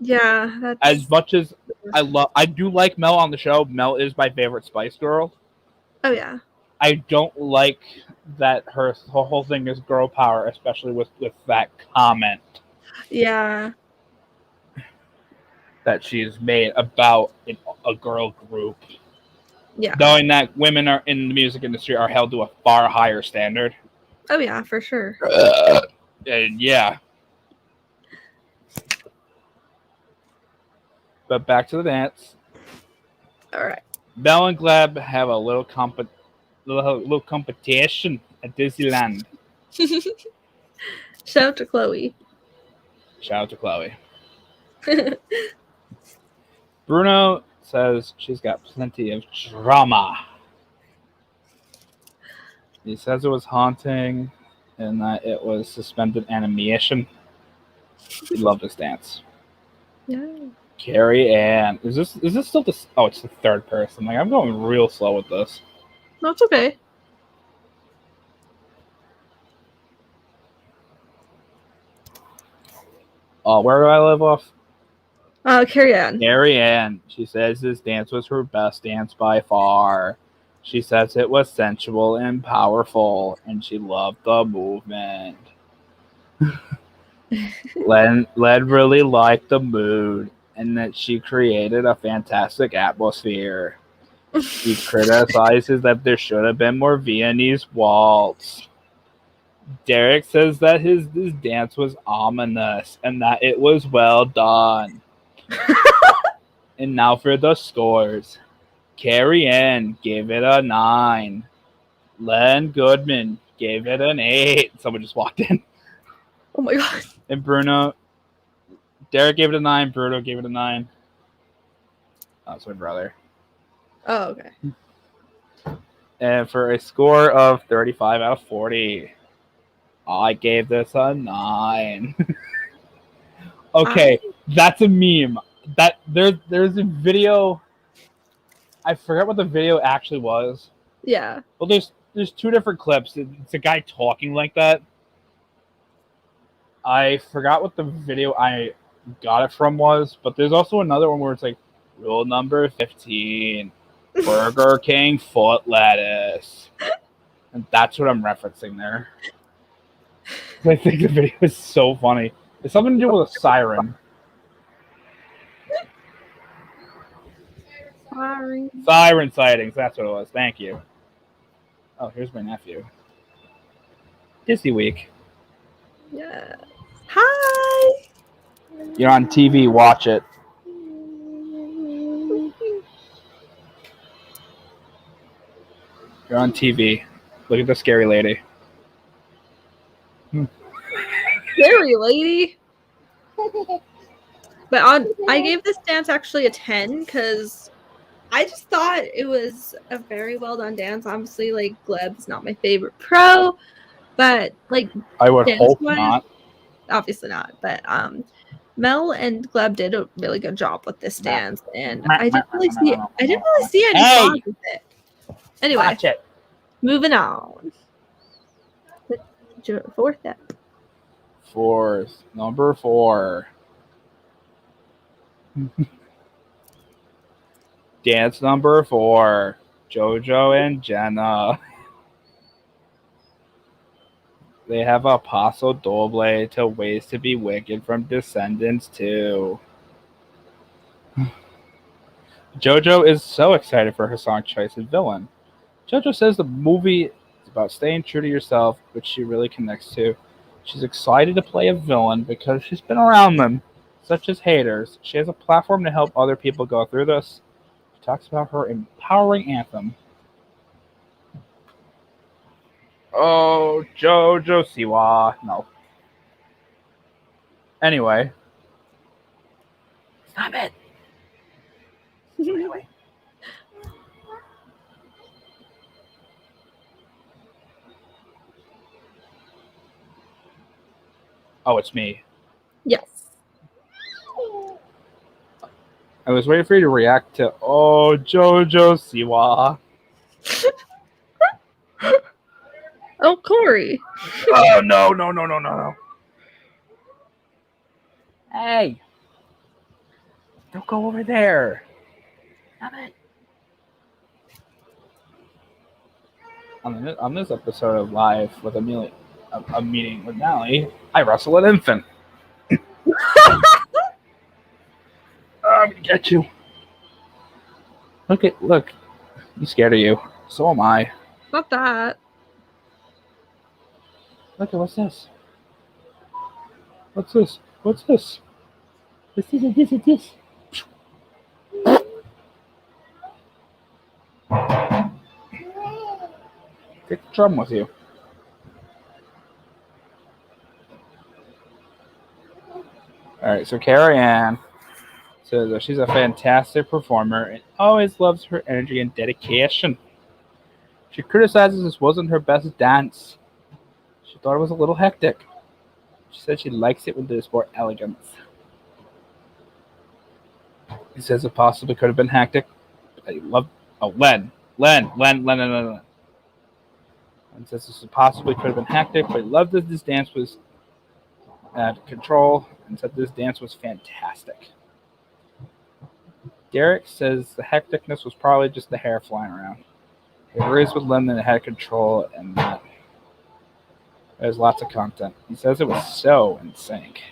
Yeah. That's... As much as I do like Mel on the show. Mel is my favorite Spice Girl. Oh yeah. I don't like that her whole thing is girl power, especially with that comment. Yeah. That she's made about a girl group. Yeah. Knowing that women are in the music industry are held to a far higher standard. Oh yeah, for sure. And yeah. But back to the dance. All right. Mel and Gleb have a little competition at Disneyland. Shout out to Chloe. Shout out to Chloe. Bruno says she's got plenty of drama. He says it was haunting and that it was suspended animation. He loved this dance. Yeah. Carrie Ann. Is this still this? Oh, it's the third person. Like I'm going real slow with this. No, it's okay. Oh, where do I live off? Carrie Ann. Carrie Ann. She says this dance was her best dance by far. She says it was sensual and powerful, and she loved the movement. Len really liked the mood, and that she created a fantastic atmosphere. She criticizes that there should have been more Viennese waltz. Derek says that his dance was ominous and that it was well done. And now for the scores. Carrie Ann gave it a 9. Len Goodman gave it an 8. Someone just walked in. Oh my god. And Derek gave it a 9. Bruno gave it a 9. Oh, it's my brother. Oh, okay. And for a score of 35 out of 40, I gave this a 9. Okay, that's a meme. That there's a video. I forget what the video actually was. Yeah. Well, there's 2 different clips. It's a guy talking like that. I forgot what the video I got it from was, but there's also another one where it's like rule number 15, Burger King foot lettuce, and that's what I'm referencing there. I think the video is so funny. It's something to do with a siren. Siren sightings. That's what it was. Thank you. Oh, here's my nephew. Disney Week. Yeah. Hi. You're on TV. Watch it. You're on TV. Look at the scary lady. Scary lady. But I gave this dance actually a 10 because I just thought it was a very well done dance. Obviously, like Gleb's not my favorite pro, but like I would hope not. Obviously not. But Mel and Gleb did a really good job with this dance, and I didn't really see any flaws with it. Anyway, Watch it. Moving on. Fourth step. Number 4. Dance number 4. Jojo and Jenna. They have a paso doble to Ways to Be Wicked from Descendants 2. Jojo is so excited for her song choice in Villain. Jojo says the movie is about staying true to yourself, which she really connects to. She's excited to play a villain because she's been around them, such as haters. She has a platform to help other people go through this. She talks about her empowering anthem. Oh, Jojo Siwa. No. Anyway. Stop it. Anyway. Oh, it's me. Yes. I was waiting for you to react to Jojo Siwa. Oh, Corey. Oh, no. Hey. Don't go over there. Stop it. On this episode of Live with a meeting with Maly, I wrestle an infant. I'm gonna get you. Look. He's scared of you. So am I. Not that. Look, what's this? What's this? This. Take the drum with you. Alright, so Carrie Ann says that she's a fantastic performer and always loves her energy and dedication. She criticizes this wasn't her best dance. She thought it was a little hectic. She said she likes it when there's more elegance. He says it possibly could have been hectic. I love Len. And says this possibly could have been hectic, but he loved that this dance was at control and said this dance was fantastic. Derek says the hecticness was probably just the hair flying around. It agrees with Lim that it had control and that there's lots of content. He says it was so in sync.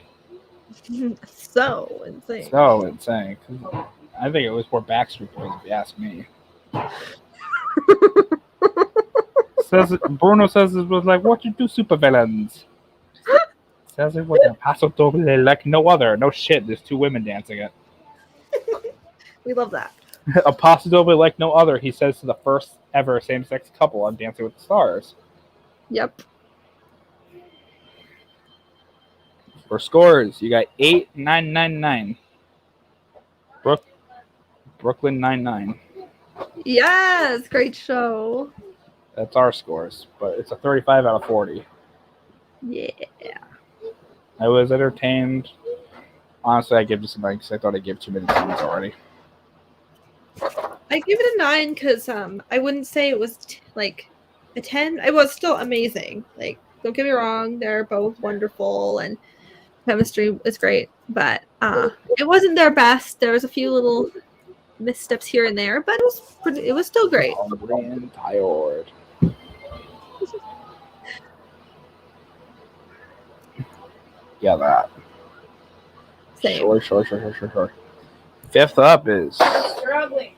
So insane. So in sync. I think it was more Backstreet Boys, if you ask me. Bruno says it was like, what you do, supervillains? Says it was a paso doble like no other. No shit, there's two women dancing it. We love that. A paso doble like no other, he says to the first ever same-sex couple on Dancing with the Stars. Yep. For scores, you got 8,999. Brooklyn 99. Yes, great show. That's our scores, but it's a 35 out of 40. Yeah. I was entertained. Honestly, I give this a 9 because I thought I gave too many scenes already. I give it a 9 because I wouldn't say it was like a 10. It was still amazing. Like, don't get me wrong, they're both wonderful and chemistry is great, but it wasn't their best. There was a few little missteps here and there, but it was still great. Hungry and tired. Yeah, that. Same. Sure. Fifth up is You're ugly.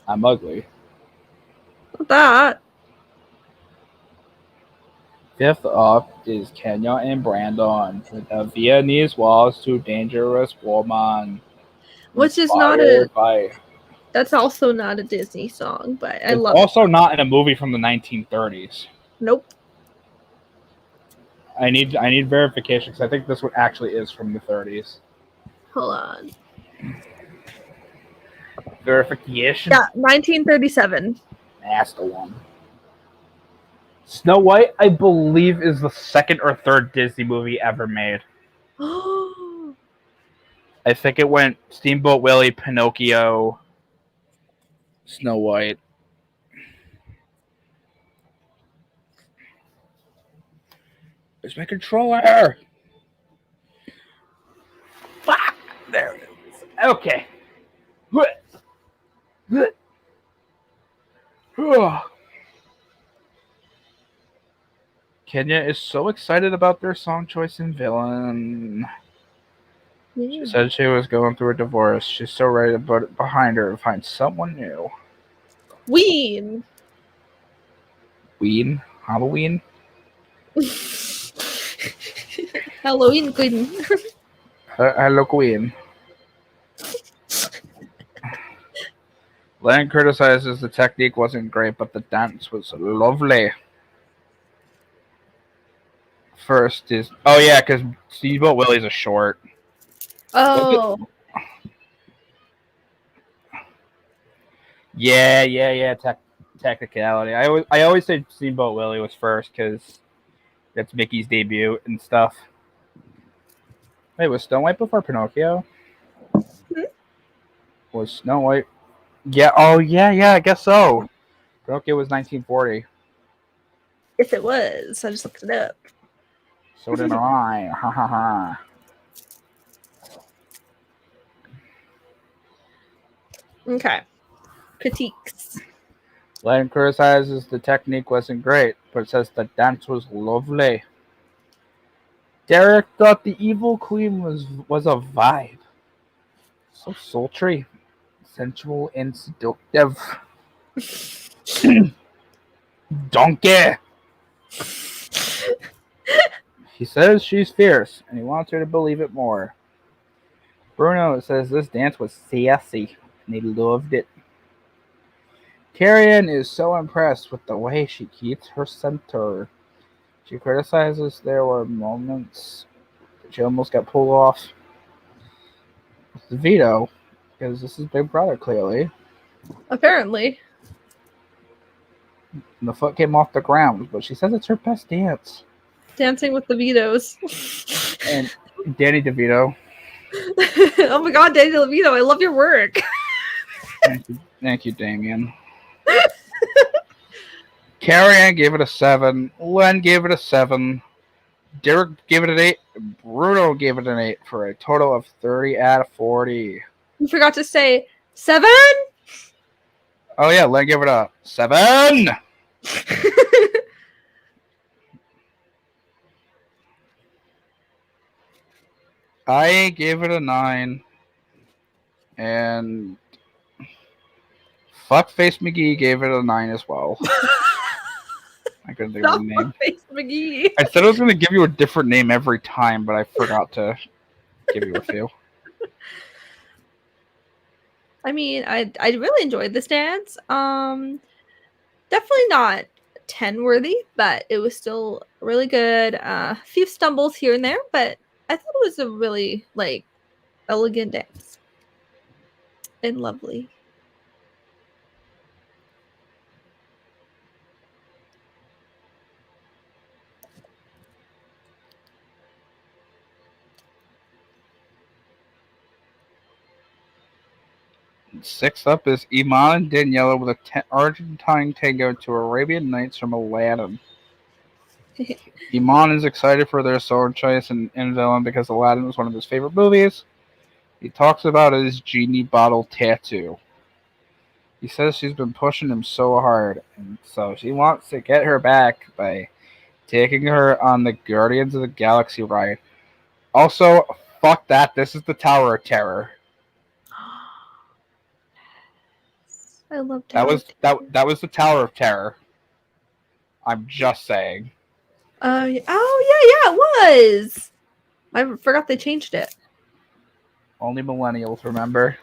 I'm ugly. That. Fifth up is Kenya and Brandon with a Viennese Waltz to Dangerous Woman. Which is not a. By, That's also not a Disney song, but I it's love it. also not in a movie from the 1930s. Nope. I need verification because I think this one actually is from the 30s. Hold on. Verification? Yeah, 1937. That's the one. Snow White, I believe, is the second or third Disney movie ever made. Oh. I think it went Steamboat Willie, Pinocchio, Snow White. Where's my controller? Fuck! There it is. Okay. Kenya is so excited about their song choice in Villain. She said she was going through a divorce. She's so ready to put it behind her and find someone new. Ween. Halloween? Halloween Queen. Hello, Queen. Len criticizes the technique wasn't great, but the dance was lovely. First is... Oh, yeah, because Steamboat Willie's a short. Oh. Yeah. Technicality. I always say Steamboat Willie was first because that's Mickey's debut and stuff. Wait, was Snow White before Pinocchio? Was Snow White? Yeah. Oh, yeah. I guess so. Pinocchio was 1940. Yes, it was. I just looked it up. So did I. Ha ha ha. Okay. Critiques. Len criticizes the technique wasn't great, but says the dance was lovely. Derek thought the evil queen was a vibe. So sultry, sensual, and seductive. Donkey! He says she's fierce, and he wants her to believe it more. Bruno says this dance was sassy, and he loved it. Carrion is so impressed with the way she keeps her center. She criticizes there were moments that she almost got pulled off with the veto, because this is Big Brother, clearly. Apparently. And the foot came off the ground, but she says it's her best dance. Dancing with the Vitos. And Danny DeVito. Oh my god, Danny DeVito, I love your work. Thank you, Damien. Carrie-Ann gave it a 7. Len gave it a 7. Derek gave it an 8. Bruno gave it an 8 for a total of 30 out of 40. You forgot to say 7? Oh yeah, Len gave it a 7. I gave it a 9. And Fuckface McGee gave it a 9 as well. I couldn't think of Not the name. Face McGee. I said I was going to give you a different name every time, but I forgot to give you a few. I mean, I really enjoyed this dance. Definitely not 10 worthy, but it was still really good. A few stumbles here and there, but I thought it was a really like elegant dance and lovely. Sixth up is Iman and Daniela with a Argentine tango to Arabian Nights from Aladdin. Iman is excited for their song choice in Villain because Aladdin was one of his favorite movies. He talks about his genie bottle tattoo. He says she's been pushing him so hard, and so she wants to get her back by taking her on the Guardians of the Galaxy ride. Also, fuck that. This is the Tower of Terror. I love that was the Tower of Terror. I'm just saying. Oh yeah, it was. I forgot they changed it. Only millennials remember.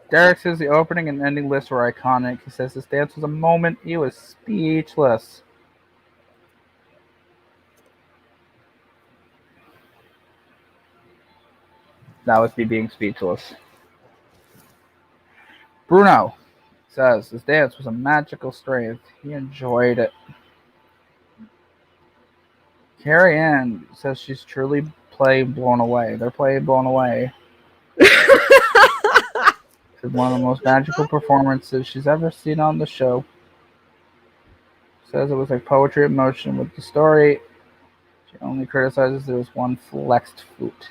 Derek says the opening and ending lists were iconic. He says this dance was a moment. He was speechless. That was me being speechless. Bruno says this dance was a magical strength. He enjoyed it. Carrie Ann says she's truly playing blown away. They're playing blown away. It's one of the most magical performances she's ever seen on the show. Says it was like poetry in motion with the story. She only criticizes there was one flexed foot.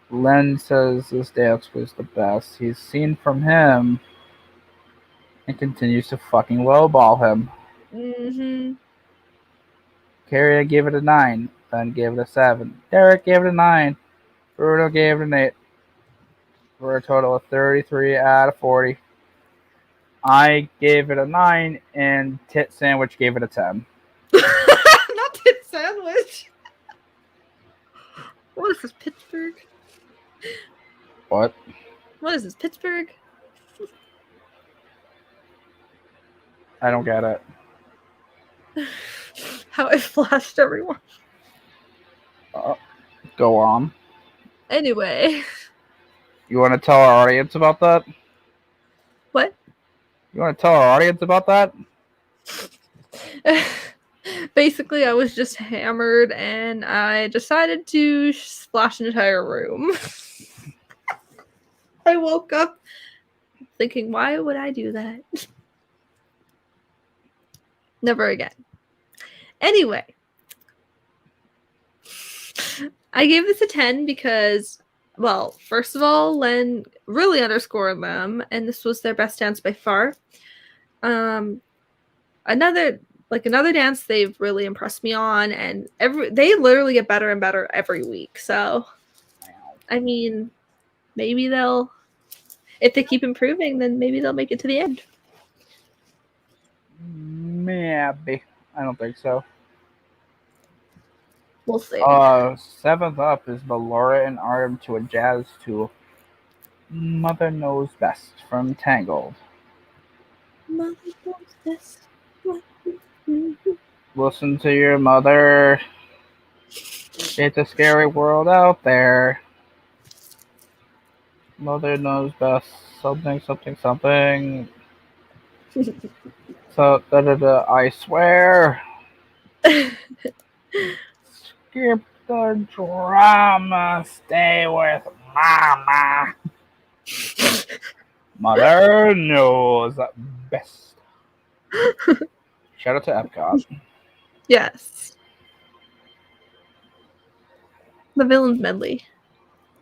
Len says this dance was the best he's seen from him and continues to fucking lowball him. Mm-hmm. Carrie gave it a 9. Ben gave it a 7. Derek gave it a 9. Bruno gave it an 8. For a total of 33 out of 40. I gave it a 9, and Tit Sandwich gave it a 10. Not Tit Sandwich. What is this, Pittsburgh? What? What is this, Pittsburgh? I don't get it. How I flashed everyone. Go on. Anyway. You want to tell our audience about that? What? You want to tell our audience about that? Basically, I was just hammered and I decided to splash an entire room. I woke up thinking, why would I do that? Never again. Anyway, I gave this a 10 because, well, first of all, Len really underscored them, and this was their best dance by far. Another dance they've really impressed me on, and they literally get better and better every week. So, I mean, maybe if they keep improving, then maybe they'll make it to the end. Maybe. I don't think so. We'll see. 7th up is Melora and Artem to a jazz to Mother Knows Best from Tangled. Mother knows best. Listen to your mother. It's a scary world out there. Mother knows best. Something, something, something. So, I swear. Skip the drama. Stay with Mama. Mother knows best. Shout out to Epcot. Yes. The Villains Medley.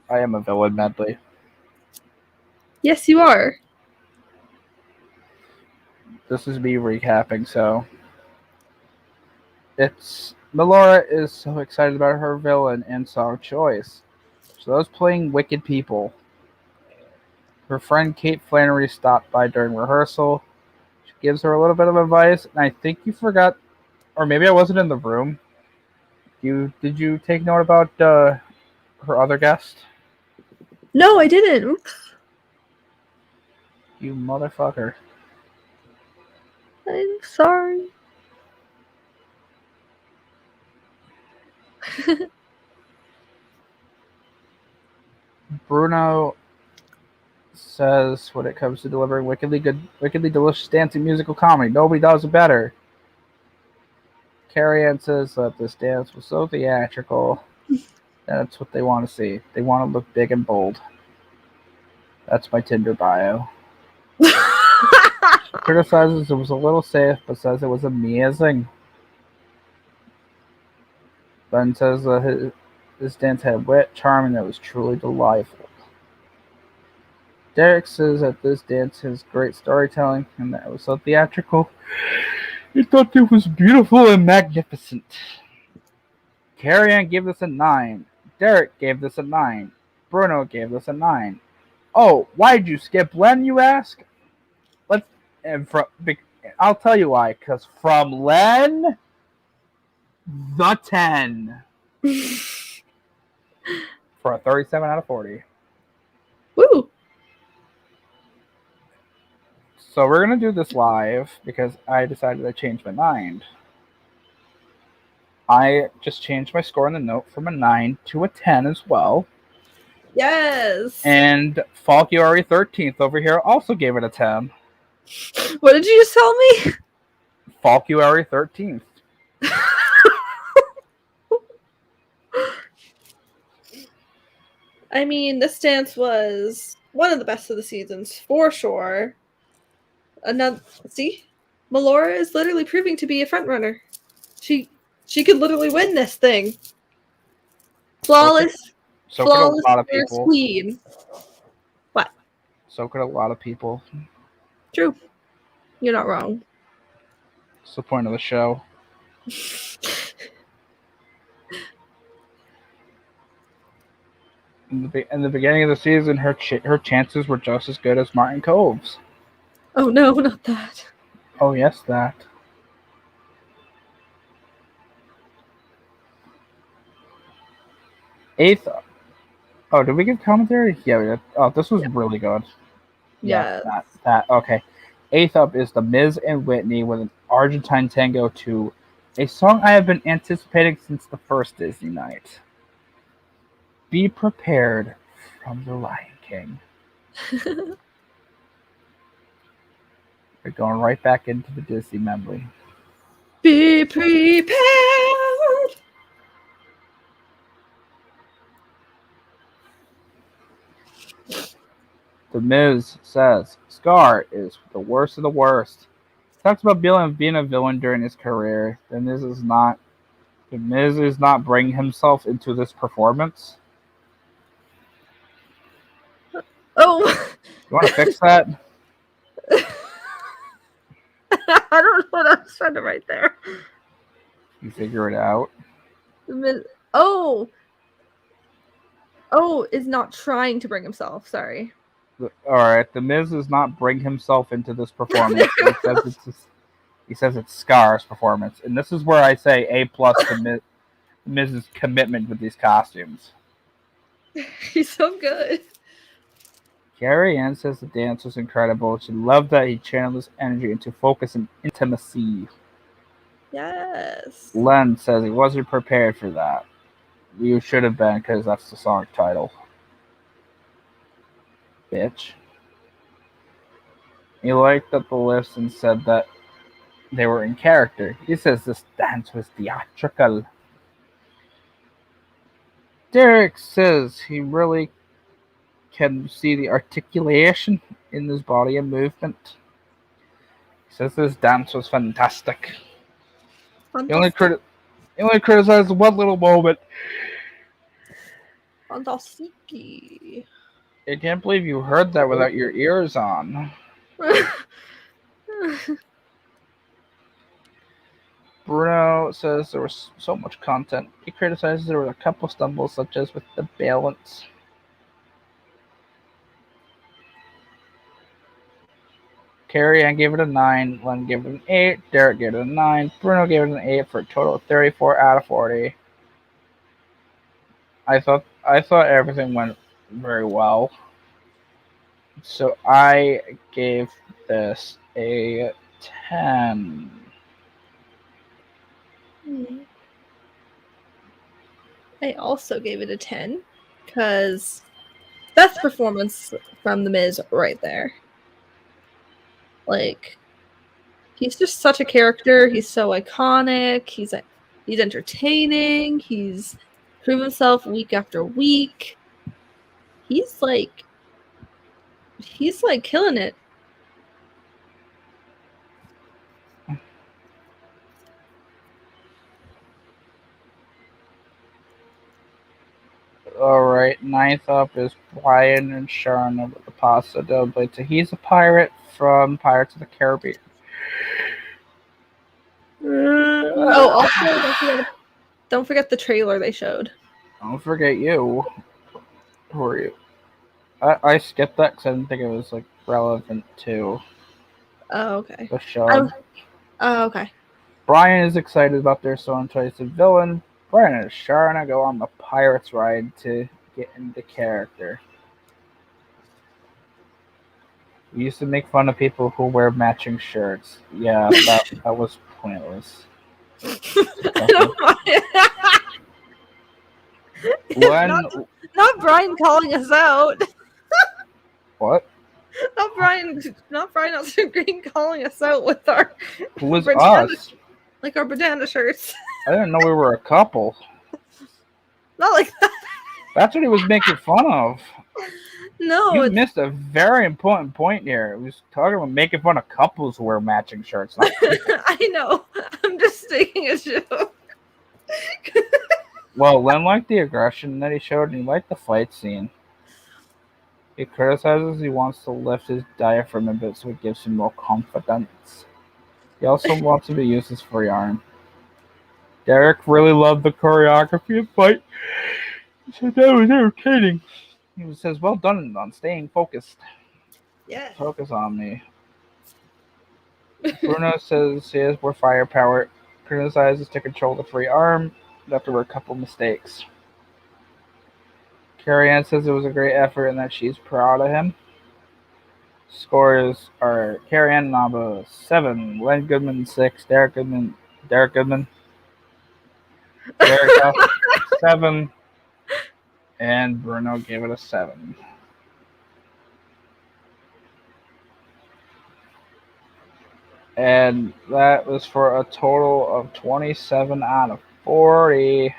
I am a Villain Medley. Yes, you are. This is me recapping, so it's Melora is so excited about her villain and song choice. So those playing Wicked People. Her friend Kate Flannery stopped by during rehearsal. She gives her a little bit of advice, and I think you forgot, or maybe I wasn't in the room. Did you take note about her other guest? No, I didn't. Oops. You motherfucker. I'm sorry. Bruno says when it comes to delivering wickedly good, wickedly delicious dancing musical comedy, nobody does it better. Carrie Ann says that this dance was so theatrical that that's what they want to see. They want to look big and bold. That's my Tinder bio. Criticizes it was a little safe, but says it was amazing. Ben says that his dance had wit, charm, and it was truly delightful. Derek says that this dance has great storytelling and that it was so theatrical. He thought it was beautiful and magnificent. Carrie Ann gave this a 9. Derek gave this a 9. Bruno gave this a 9. Oh, why'd you skip Len, you ask? I'll tell you why. Because from Len, the 10. For a 37 out of 40. Woo! So we're going to do this live because I decided to change my mind. I just changed my score in the note from a 9 to a 10 as well. Yes. And Falkiori 13th over here also gave it a 10. What did you just tell me? Falkiori 13th. I mean, this dance was one of the best of the seasons, for sure. See? Melora is literally proving to be a front runner. She could literally win this thing. Flawless. So could a flawless lot of first people. queen. What? So could a lot of people. True. You're not wrong. It's the point of the show. In the beginning of the season, her chances were just as good as Martin Cove's. Oh no, not that. Oh yes, that. Eighth. Oh, did we get commentary? Yeah, we did. Oh, this was really good. Yeah. That okay. Eighth up is The Miz and Whitney with an Argentine tango to a song I have been anticipating since the first Disney night. Be prepared from The Lion King. We're going right back into the Disney medley. Be prepared. The Miz says Scar is the worst of the worst. He talks about being a villain during his career. The Miz is not bringing himself into this performance. Oh. You want to fix that? I don't know what I was trying to write there. You figure it out. Oh, is not trying to bring himself. Sorry. All right, the Miz does not bring himself into this performance. He says it's Scar's performance, and this is where I say A+ to Miz's commitment with these costumes. He's so good. Carrie Ann says the dance was incredible. She loved that he channeled his energy into focus and intimacy. Yes. Len says he wasn't prepared for that. You should have been, because that's the song title. Bitch. He liked that the listen said that they were in character. He says this dance was theatrical. Derek says he really can see the articulation in his body and movement. He says this dance was fantastic. He only criticized one little moment. Fantastiki. I can't believe you heard that without your ears on. Bruno says there was so much content. He criticizes there were a couple stumbles, such as with the balance. Carrie Ann gave it a 9, Len gave it an 8, Derek gave it a 9, Bruno gave it an 8 for a total of 34 out of 40. I thought everything went very well. So I gave this a 10. I also gave it a 10 because best performance from The Miz right there. Like, he's just such a character. He's so iconic. He's entertaining. He's proven himself week after week. He's like killing it. Alright, ninth up is Brian and Sharon with the Pasta Del Blitz. He's a pirate from Pirates of the Caribbean. Oh, also, don't forget the trailer they showed. Don't forget you. Who are you? I skipped that because I didn't think it was like relevant to Oh, okay. the show. Oh, okay. Brian is excited about their song choice of villain. Brian and Sharon go on the pirate's ride to get into character. We used to make fun of people who wear matching shirts. Yeah, that was pointless. Not Brian calling us out. What? Not Brian Elton Green calling us out with our Who was us? Like our banana shirts. I didn't know we were a couple. Not like that. That's what he was making fun of. No, you missed a very important point here. He was talking about making fun of couples who wear matching shirts. I know. I'm just taking a joke. Well, Len liked the aggression that he showed, and he liked the fight scene. He criticizes he wants to lift his diaphragm a bit so it gives him more confidence. He also wants him to use his free arm. Derek really loved the choreography of the fight. He said that was entertaining. He says, well done on staying focused. Yeah. Focus on me. Bruno says he has more firepower. Criticizes to control the free arm. But there were a couple mistakes. Carrie Ann says it was a great effort and that she's proud of him. Scores are Carrie Ann Naba 7, Len Goodman 6, Derek Goodman, Derek 7, and Bruno gave it a 7. And that was for a total of 27 out of 40.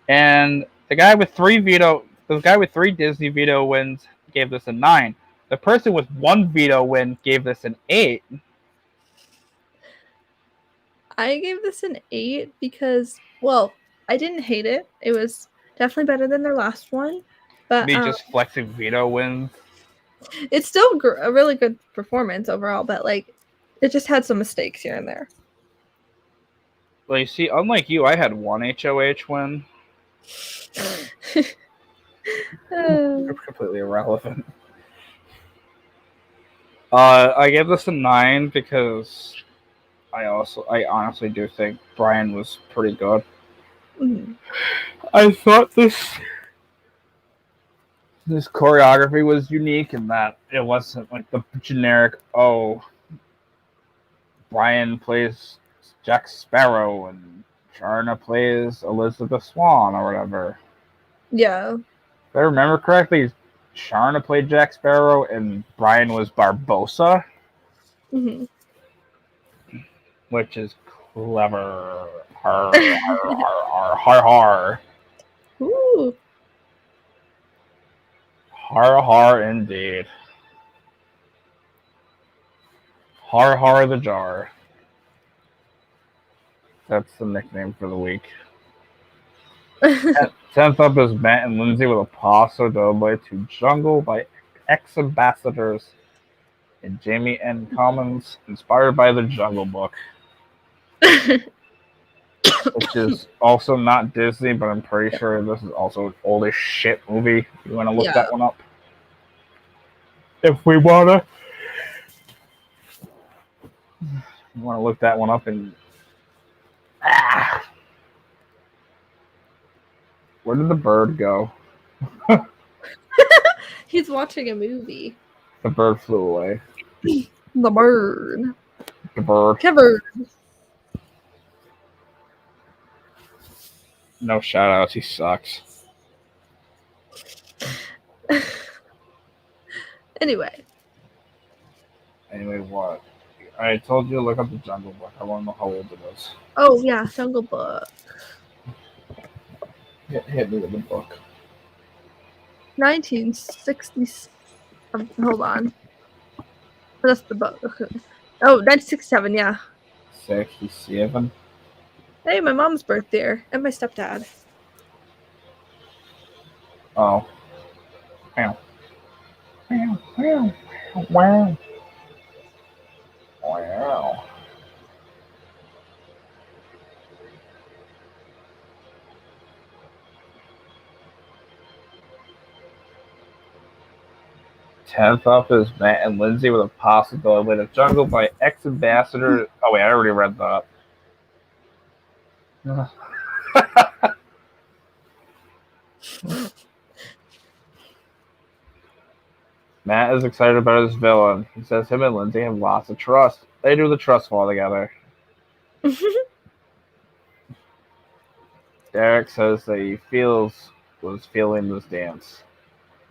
And the guy with 3 Disney veto wins gave this a 9. The person with 1 veto win gave this an 8. I gave this an 8 because, well, I didn't hate it. It was definitely better than their last one. But Me just flexing veto wins. It's still a really good performance overall, but like, it just had some mistakes here and there. Well, you see, unlike you, I had 1 HOH win. Completely irrelevant. I gave this a 9 because I honestly do think Brian was pretty good. Mm-hmm. I thought this choreography was unique in that it wasn't like the generic, Brian plays Jack Sparrow and Sharna plays Elizabeth Swan or whatever. Yeah. If I remember correctly, Sharna played Jack Sparrow and Brian was Barbossa. Mm-hmm. Which is clever. Har, har, har, har, har. Ooh. Har, har, indeed. Har, har, the jar. That's the nickname for the week. 10th up is Matt and Lindsay with a pasta doughboy to Jungle by ex-ambassadors and Jamie N. Commons, inspired by the Jungle Book, which is also not Disney, but I'm pretty sure this is also an old as shit movie. You want to look that one up? If we wanna, you want to look that one up and where did the bird go? He's watching a movie. The bird flew away. The bird. The bird. Covered. No shout outs, he sucks. Anyway, what? I told you to look up the Jungle Book. I want to know how old it is. oh yeah, Jungle Book. Hit me with the book. 1960s. Hold on. That's the book. Oh, 1967, yeah. 67. Hey, my mom's birthday and my stepdad. Oh. Wow. Wow. Wow. Wow. Wow. Tenth up is Matt and Lindsay with a possibility with a Jungle by ex-ambassador. Oh wait, I already read that. Matt is excited about his villain. He says him and Lindsay have lots of trust. They do the trust fall together. Derek says that he was feeling this dance.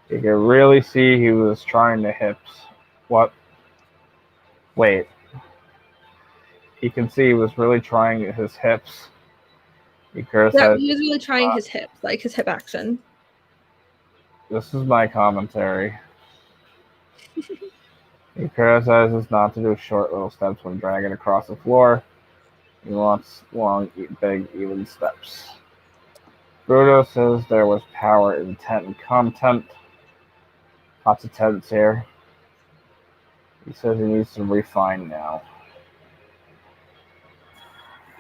You can really see he was trying to hips. What? Wait. He can see he was really trying his hips. Yeah, he was really trying his hips, like his hip action. This is my commentary. He criticizes not to do short little steps when dragging across the floor. He wants long, big, even steps. Bruno says there was power, intent, and content. Lots of tents here. He says he needs to refine now.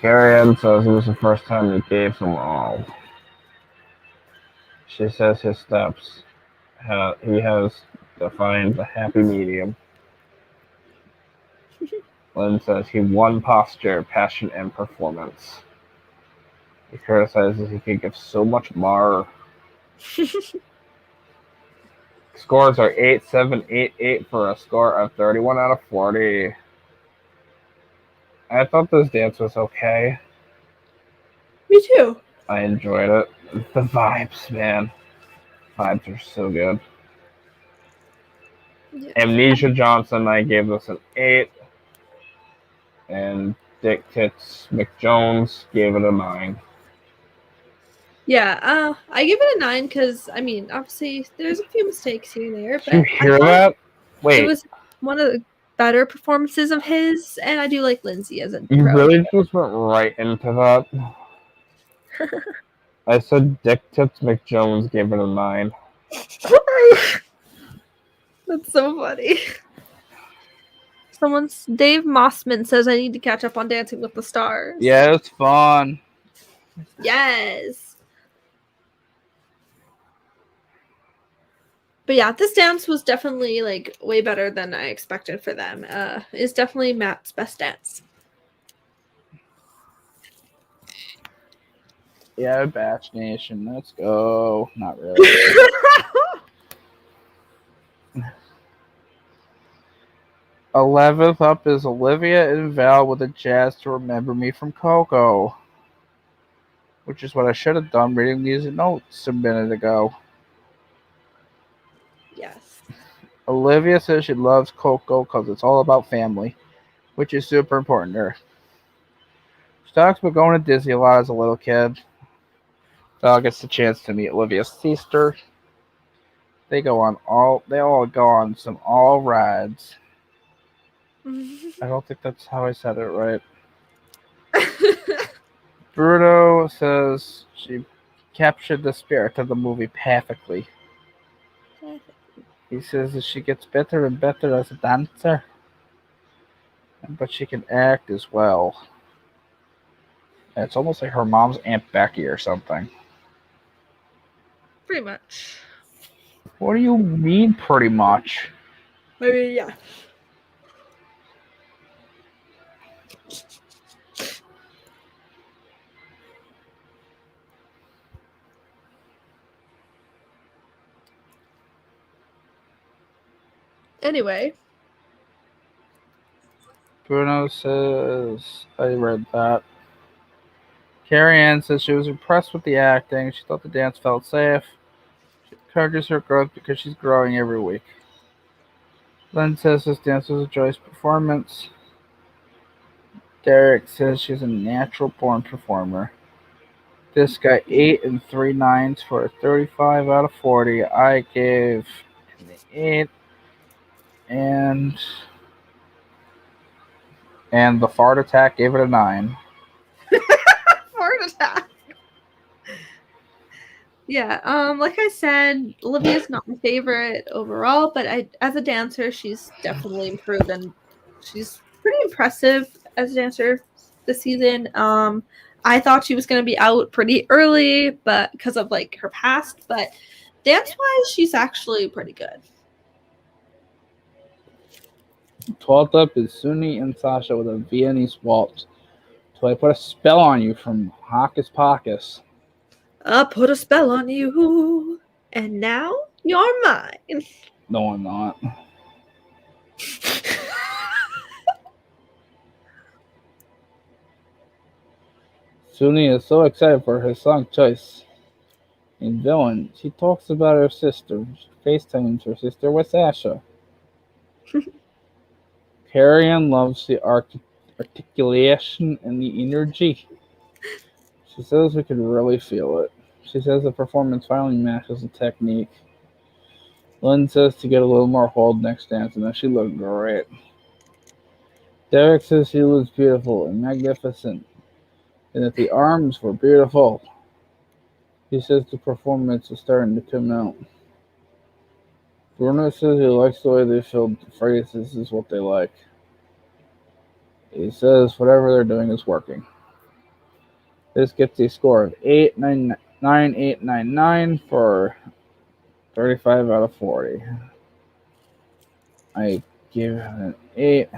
Carrie says it was the first time he gave them all. She says his steps. He has defined the happy medium. Lynn says he won posture, passion, and performance. He criticizes he could give so much more. Scores are 8, 7, 8, 8 for a score of 31 out of 40. I thought this dance was okay. Me too. I enjoyed it. The vibes, man. Vibes are so good. Yeah. Amnesia Johnson, I gave this an 8. And Dick Tits McJones gave it a 9. Yeah, I give it a 9 because, I mean, obviously, there's a few mistakes here and there. But Did you hear that? Wait. It was one of the better performances of his, and I do like Lindsay as a You pro. really just went right into that. I said Dick Tits McJones gave it a 9. That's so funny. Dave Mossman says I need to catch up on Dancing with the Stars. Yeah, it's fun. Yes. But yeah, this dance was definitely like way better than I expected for them. It's definitely Matt's best dance. Yeah, Batch Nation. Let's go. Not really. 11th up is Olivia and Val with a jazz to Remember Me from Coco. Which is what I should have done reading these notes a minute ago. Yes. Olivia says she loves Coco because it's all about family, which is super important to her. She talks about going to Disney a lot as a little kid. Val gets the chance to meet Olivia's sister. They all go on some rides. I don't think that's how I said it right. Bruno says she captured the spirit of the movie perfectly. He says that she gets better and better as a dancer, but she can act as well. It's almost like her mom's Aunt Becky or something. Pretty much. What do you mean, pretty much? Maybe, yeah. Anyway. Bruno says, I read that. Carrie Ann says she was impressed with the acting. She thought the dance felt safe. She encourages her growth because she's growing every week. Lynn says this dance was a joyous performance. Derek says she's a natural born performer. This got 8 and 3 nines for a 35 out of 40. I gave an 8. And the fart attack gave it a 9. Heart attack. Yeah, like I said, Olivia's not my favorite overall, but as a dancer, she's definitely improved, and she's pretty impressive as a dancer this season. I thought she was going to be out pretty early, but because of like her past, but dance-wise, she's actually pretty good. 12th up is Sunni and Sasha with a Viennese waltz. So I put a spell on you from Hocus Pocus. I put a spell on you, and now you're mine. No, I'm not. Sunni is so excited for her song choice. In Villain, she talks about her sister. She FaceTimes her sister with Sasha. Carrie Ann loves the articulation and the energy. She says we could really feel it. She says the performance finally matches the technique. Lynn says to get a little more hold next dance, and that she looked great. Derek says she looks beautiful and magnificent, and that the arms were beautiful. He says the performance is starting to come out. Bruno says he likes the way they filled the phrases is what they like. He says whatever they're doing is working. This gets a score of 8.9899 for 35 out of 40. I give it an 8.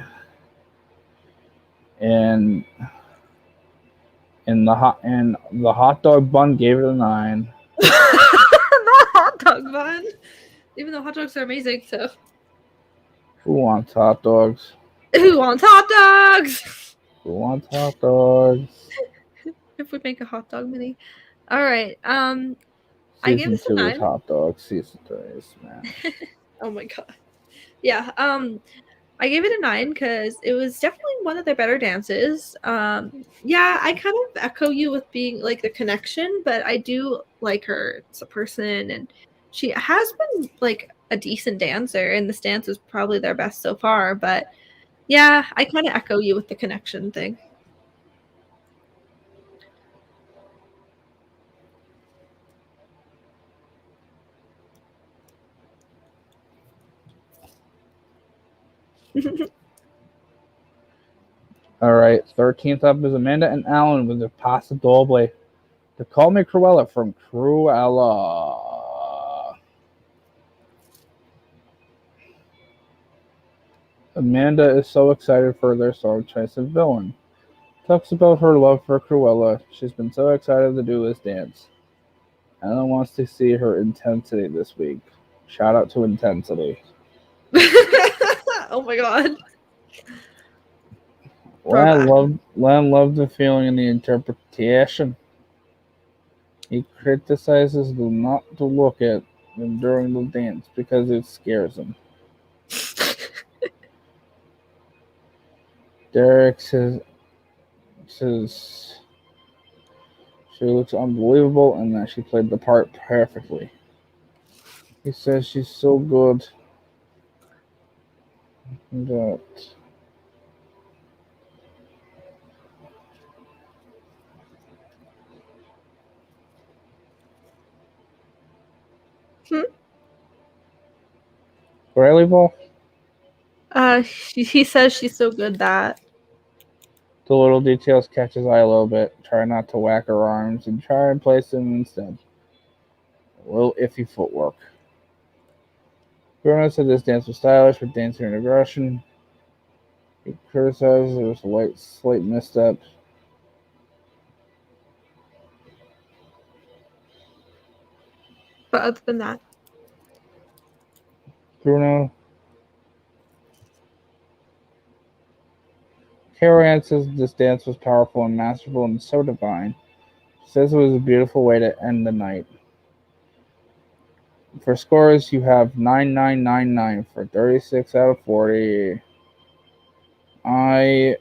And the hot dog bun gave it a 9. The hot dog bun. Even though hot dogs are amazing, so. Who wants hot dogs? Who wants hot dogs? Who wants hot dogs? If we make a hot dog mini. All right. I gave Season this a 2 9. is hot dogs. Season 3 is smash. Oh my god. Yeah. I gave it a 9 because it was definitely one of their better dances. Yeah, I kind of echo you with being like the connection, but I do like her as a person, and she has been like a decent dancer, and this dance is probably their best so far. But yeah, I kind of echo you with the connection thing. All right, 13th up is Amanda and Alan with the Pasta Doble. To Call Me Cruella from Cruella. Amanda is so excited for their song choice of Villain. Talks about her love for Cruella. She's been so excited to do this dance. Alan wants to see her intensity this week. Shout out to intensity. Oh my god. Len loved the feeling and the interpretation. He criticizes them not to look at them during the dance because it scares him. Derek says she looks unbelievable and that she played the part perfectly. He says she's so good that Where I leave off? He says she's so good that. The little details catch his eye a little bit. Try not to whack her arms and try and place them instead. A little iffy footwork. Bruno said this dance was stylish with dancing and aggression. He criticized there was a slight misstep. But other than that, Bruno. Carol says this dance was powerful and masterful and so divine. She says it was a beautiful way to end the night. For scores, you have 9999 for 36 out of 40. I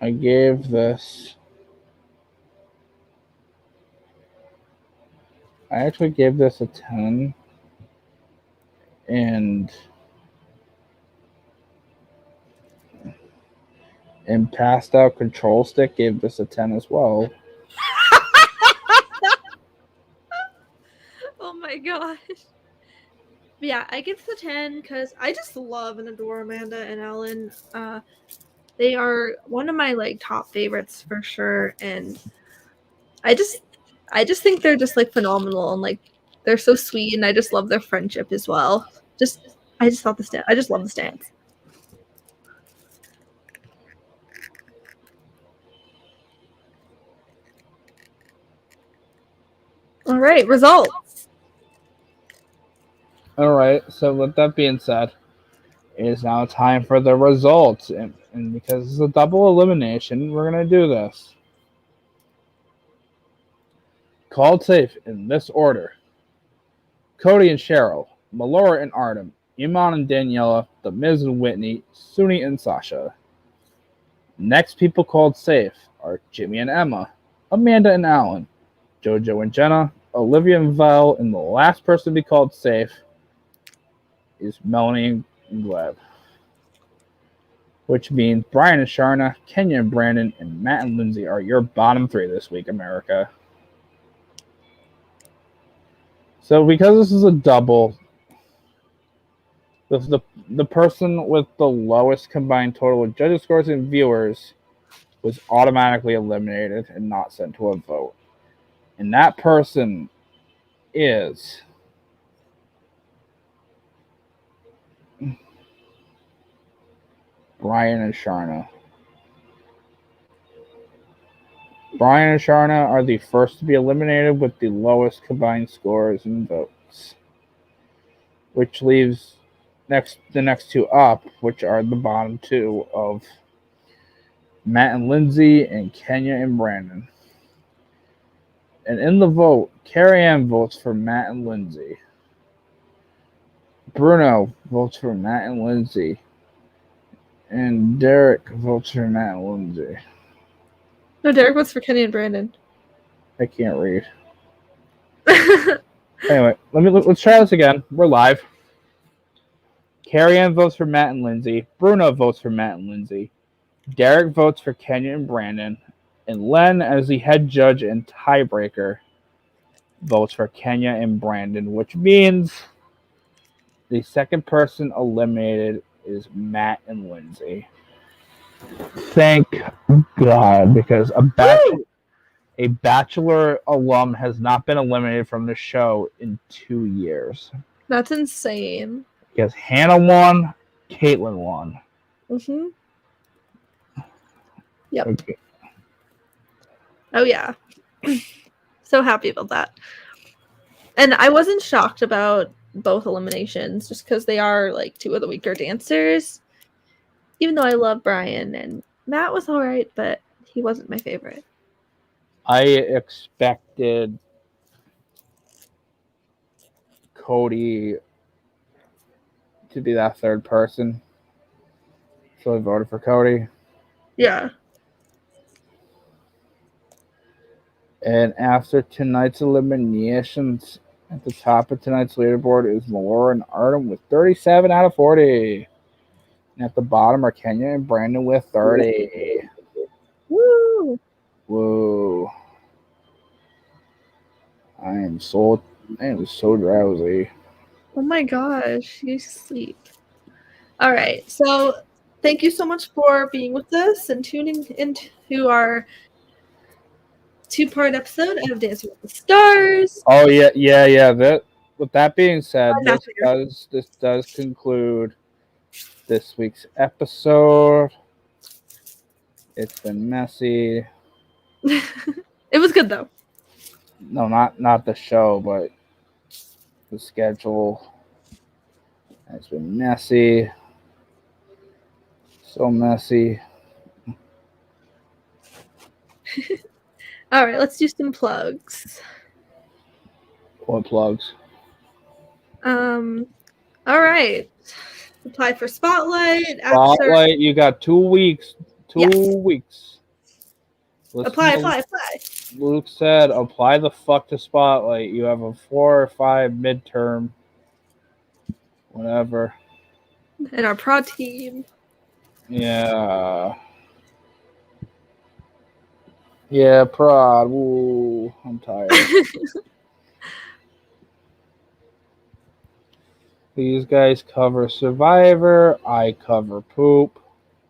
gave this. I actually gave this a 10. And Passed Out Control Stick gave this a 10 as well. oh my gosh. Yeah, I give this a 10 because I just love and adore Amanda and Ellen. They are one of my like top favorites for sure, and I just think they're just like phenomenal and like they're so sweet, and I just love their friendship as well. I just love the stance. All right, results. All right, so with that being said, it is now time for the results. And because it's a double elimination, we're going to do this. Called safe in this order: Cody and Cheryl, Melora and Artem, Iman and Daniela, The Miz and Whitney, Sunni and Sasha. Next people called safe are Jimmy and Emma, Amanda and Alan, JoJo and Jenna, Olivia and Val, and the last person to be called safe is Melanie and Gleb. Which means Brian and Sharna, Kenya and Brandon, and Matt and Lindsay are your bottom three this week, America. So because this is a double, the person with the lowest combined total of judges' scores and viewers was automatically eliminated and not sent to a vote. And that person is Brian and Sharna. Brian and Sharna are the first to be eliminated with the lowest combined scores and votes, which leaves the next two up, which are the bottom two of Matt and Lindsay and Kenya and Brandon. And in the vote, Carrie Ann votes for Matt and Lindsay. Bruno votes for Matt and Lindsay. And Derek votes for Matt and Lindsay. No, Derek votes for Kenny and Brandon. I can't read. Anyway, let's try this again. We're live. Carrie Ann votes for Matt and Lindsay. Bruno votes for Matt and Lindsay. Derek votes for Kenya and Brandon. And Len, as the head judge and tiebreaker, votes for Kenya and Brandon, which means the second person eliminated is Matt and Lindsay. Thank God, because a Bachelor alum has not been eliminated from the show in 2 years. That's insane. Because Hannah won, Caitlin won. Mm-hmm. Yep. Okay. Oh, yeah. So happy about that. And I wasn't shocked about both eliminations just because they are like two of the weaker dancers. Even though I love Brian, and Matt was all right, but he wasn't my favorite. I expected Cody to be that third person. So I voted for Cody. Yeah. And after tonight's eliminations, at the top of tonight's leaderboard is Melora and Artem with 37 out of 40. And at the bottom are Kenya and Brandon with 30. Woo! Whoa. I am so drowsy. Oh my gosh, you sleep. All right, so thank you so much for being with us and tuning into our 2-part episode of Dancing with the Stars. Oh yeah. That. With that being said, I'm not this does conclude this week's episode. It's been messy. It was good though. No, not the show, but the schedule has been messy. So messy. All right, let's do some plugs. What plugs? All right. Apply for Spotlight. Spotlight, you got 2 weeks. 2 weeks. Listen Apply. Luke said, apply the fuck to Spotlight. You have a 4 or 5 midterm. Whatever. And our prod team. Yeah. Yeah, prod. Ooh, I'm tired. These guys cover Survivor. I cover Poop.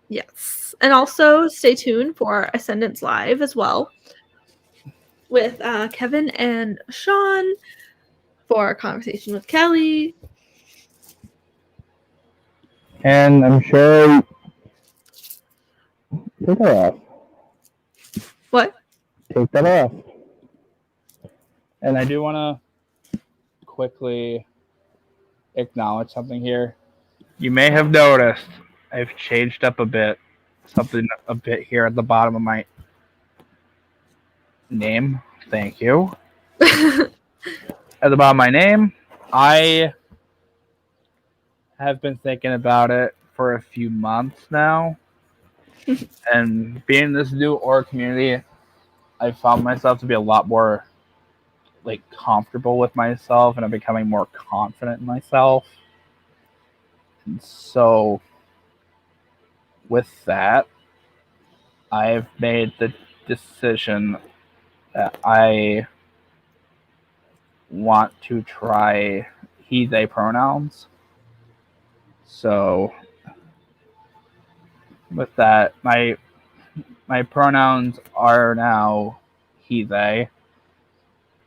Yes. And also stay tuned for Ascendance Live as well with Kevin and Sean for our conversation with Kelly. And I'm sure. Take that off. What? Take that off. And I do want to quickly acknowledge something here. You may have noticed I've changed up a bit. Something a bit here at the bottom of my name. Thank you. At the bottom of my name, I have been thinking about it for a few months now. And being in this new org community, I found myself to be a lot more comfortable with myself, and I'm becoming more confident in myself. And so with that, I've made the decision that I want to try he, they pronouns. So with that, my pronouns are now he, they.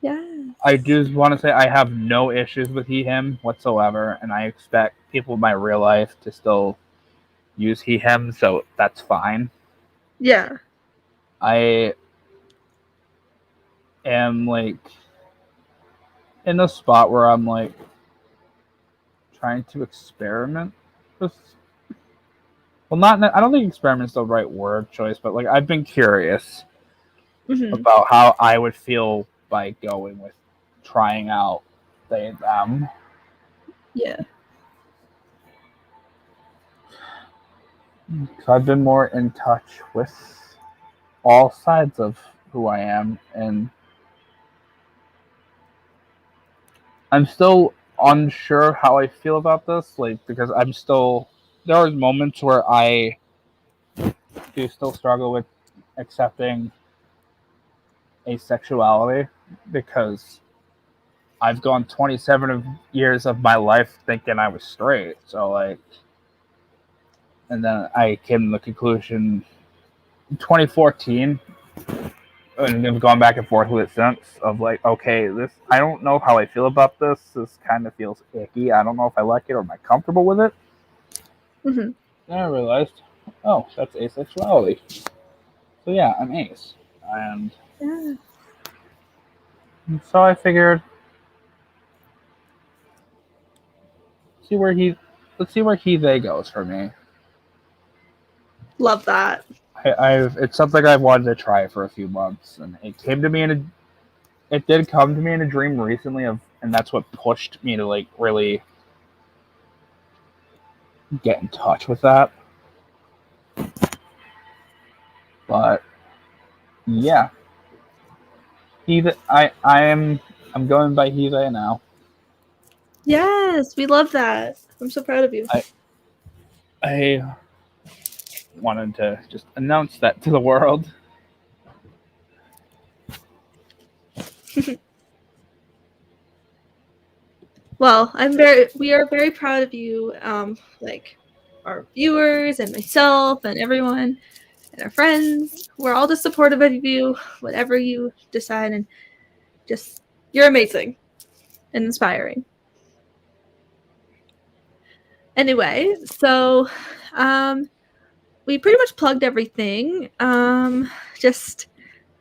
Yeah. I do want to say I have no issues with he, him whatsoever, and I expect people in my real life to still use he, him, so that's fine. Yeah. I am in a spot where I'm trying to experiment with. Well, I don't think experiment is the right word choice, but I've been curious about how I would feel by going with trying out they and them. Yeah. So I've been more in touch with all sides of who I am, and I'm still unsure how I feel about this, because there are moments where I do still struggle with accepting asexuality, because I've gone 27 years of my life thinking I was straight. So and then I came to the conclusion in 2014, and I've gone back and forth with it since, of okay, I don't know how I feel about this. This kind of feels icky. I don't know if I like it or am I comfortable with it. Then I realized, oh, that's asexuality. So yeah, I'm ace. And so I figured, let's see where he they goes for me. Love that. It's something I've wanted to try for a few months, and it did come to me in a dream recently, and that's what pushed me to really get in touch with that. But yeah, I'm going by he they now. Yes, we love that. I'm so proud of you. I wanted to just announce that to the world. Well, we are very proud of you, like our viewers and myself and everyone and our friends. We're all just supportive of you, whatever you decide, and just you're amazing and inspiring. Anyway, so we pretty much plugged everything. Just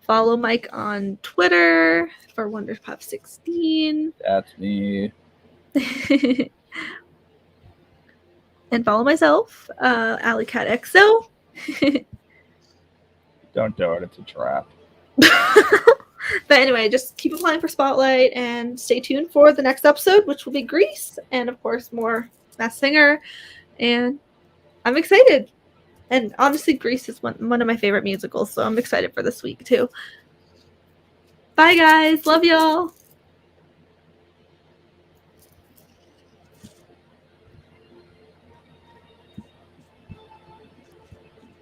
follow Mike on Twitter for WonderPop16. That's me. And follow myself, AlleyCatXO. Don't do it. It's a trap. But anyway, just keep applying for Spotlight and stay tuned for the next episode, which will be Grease, and of course more Masked Singer. And I'm excited. And honestly, Grease is one of my favorite musicals, so I'm excited for this week too. Bye guys, love y'all.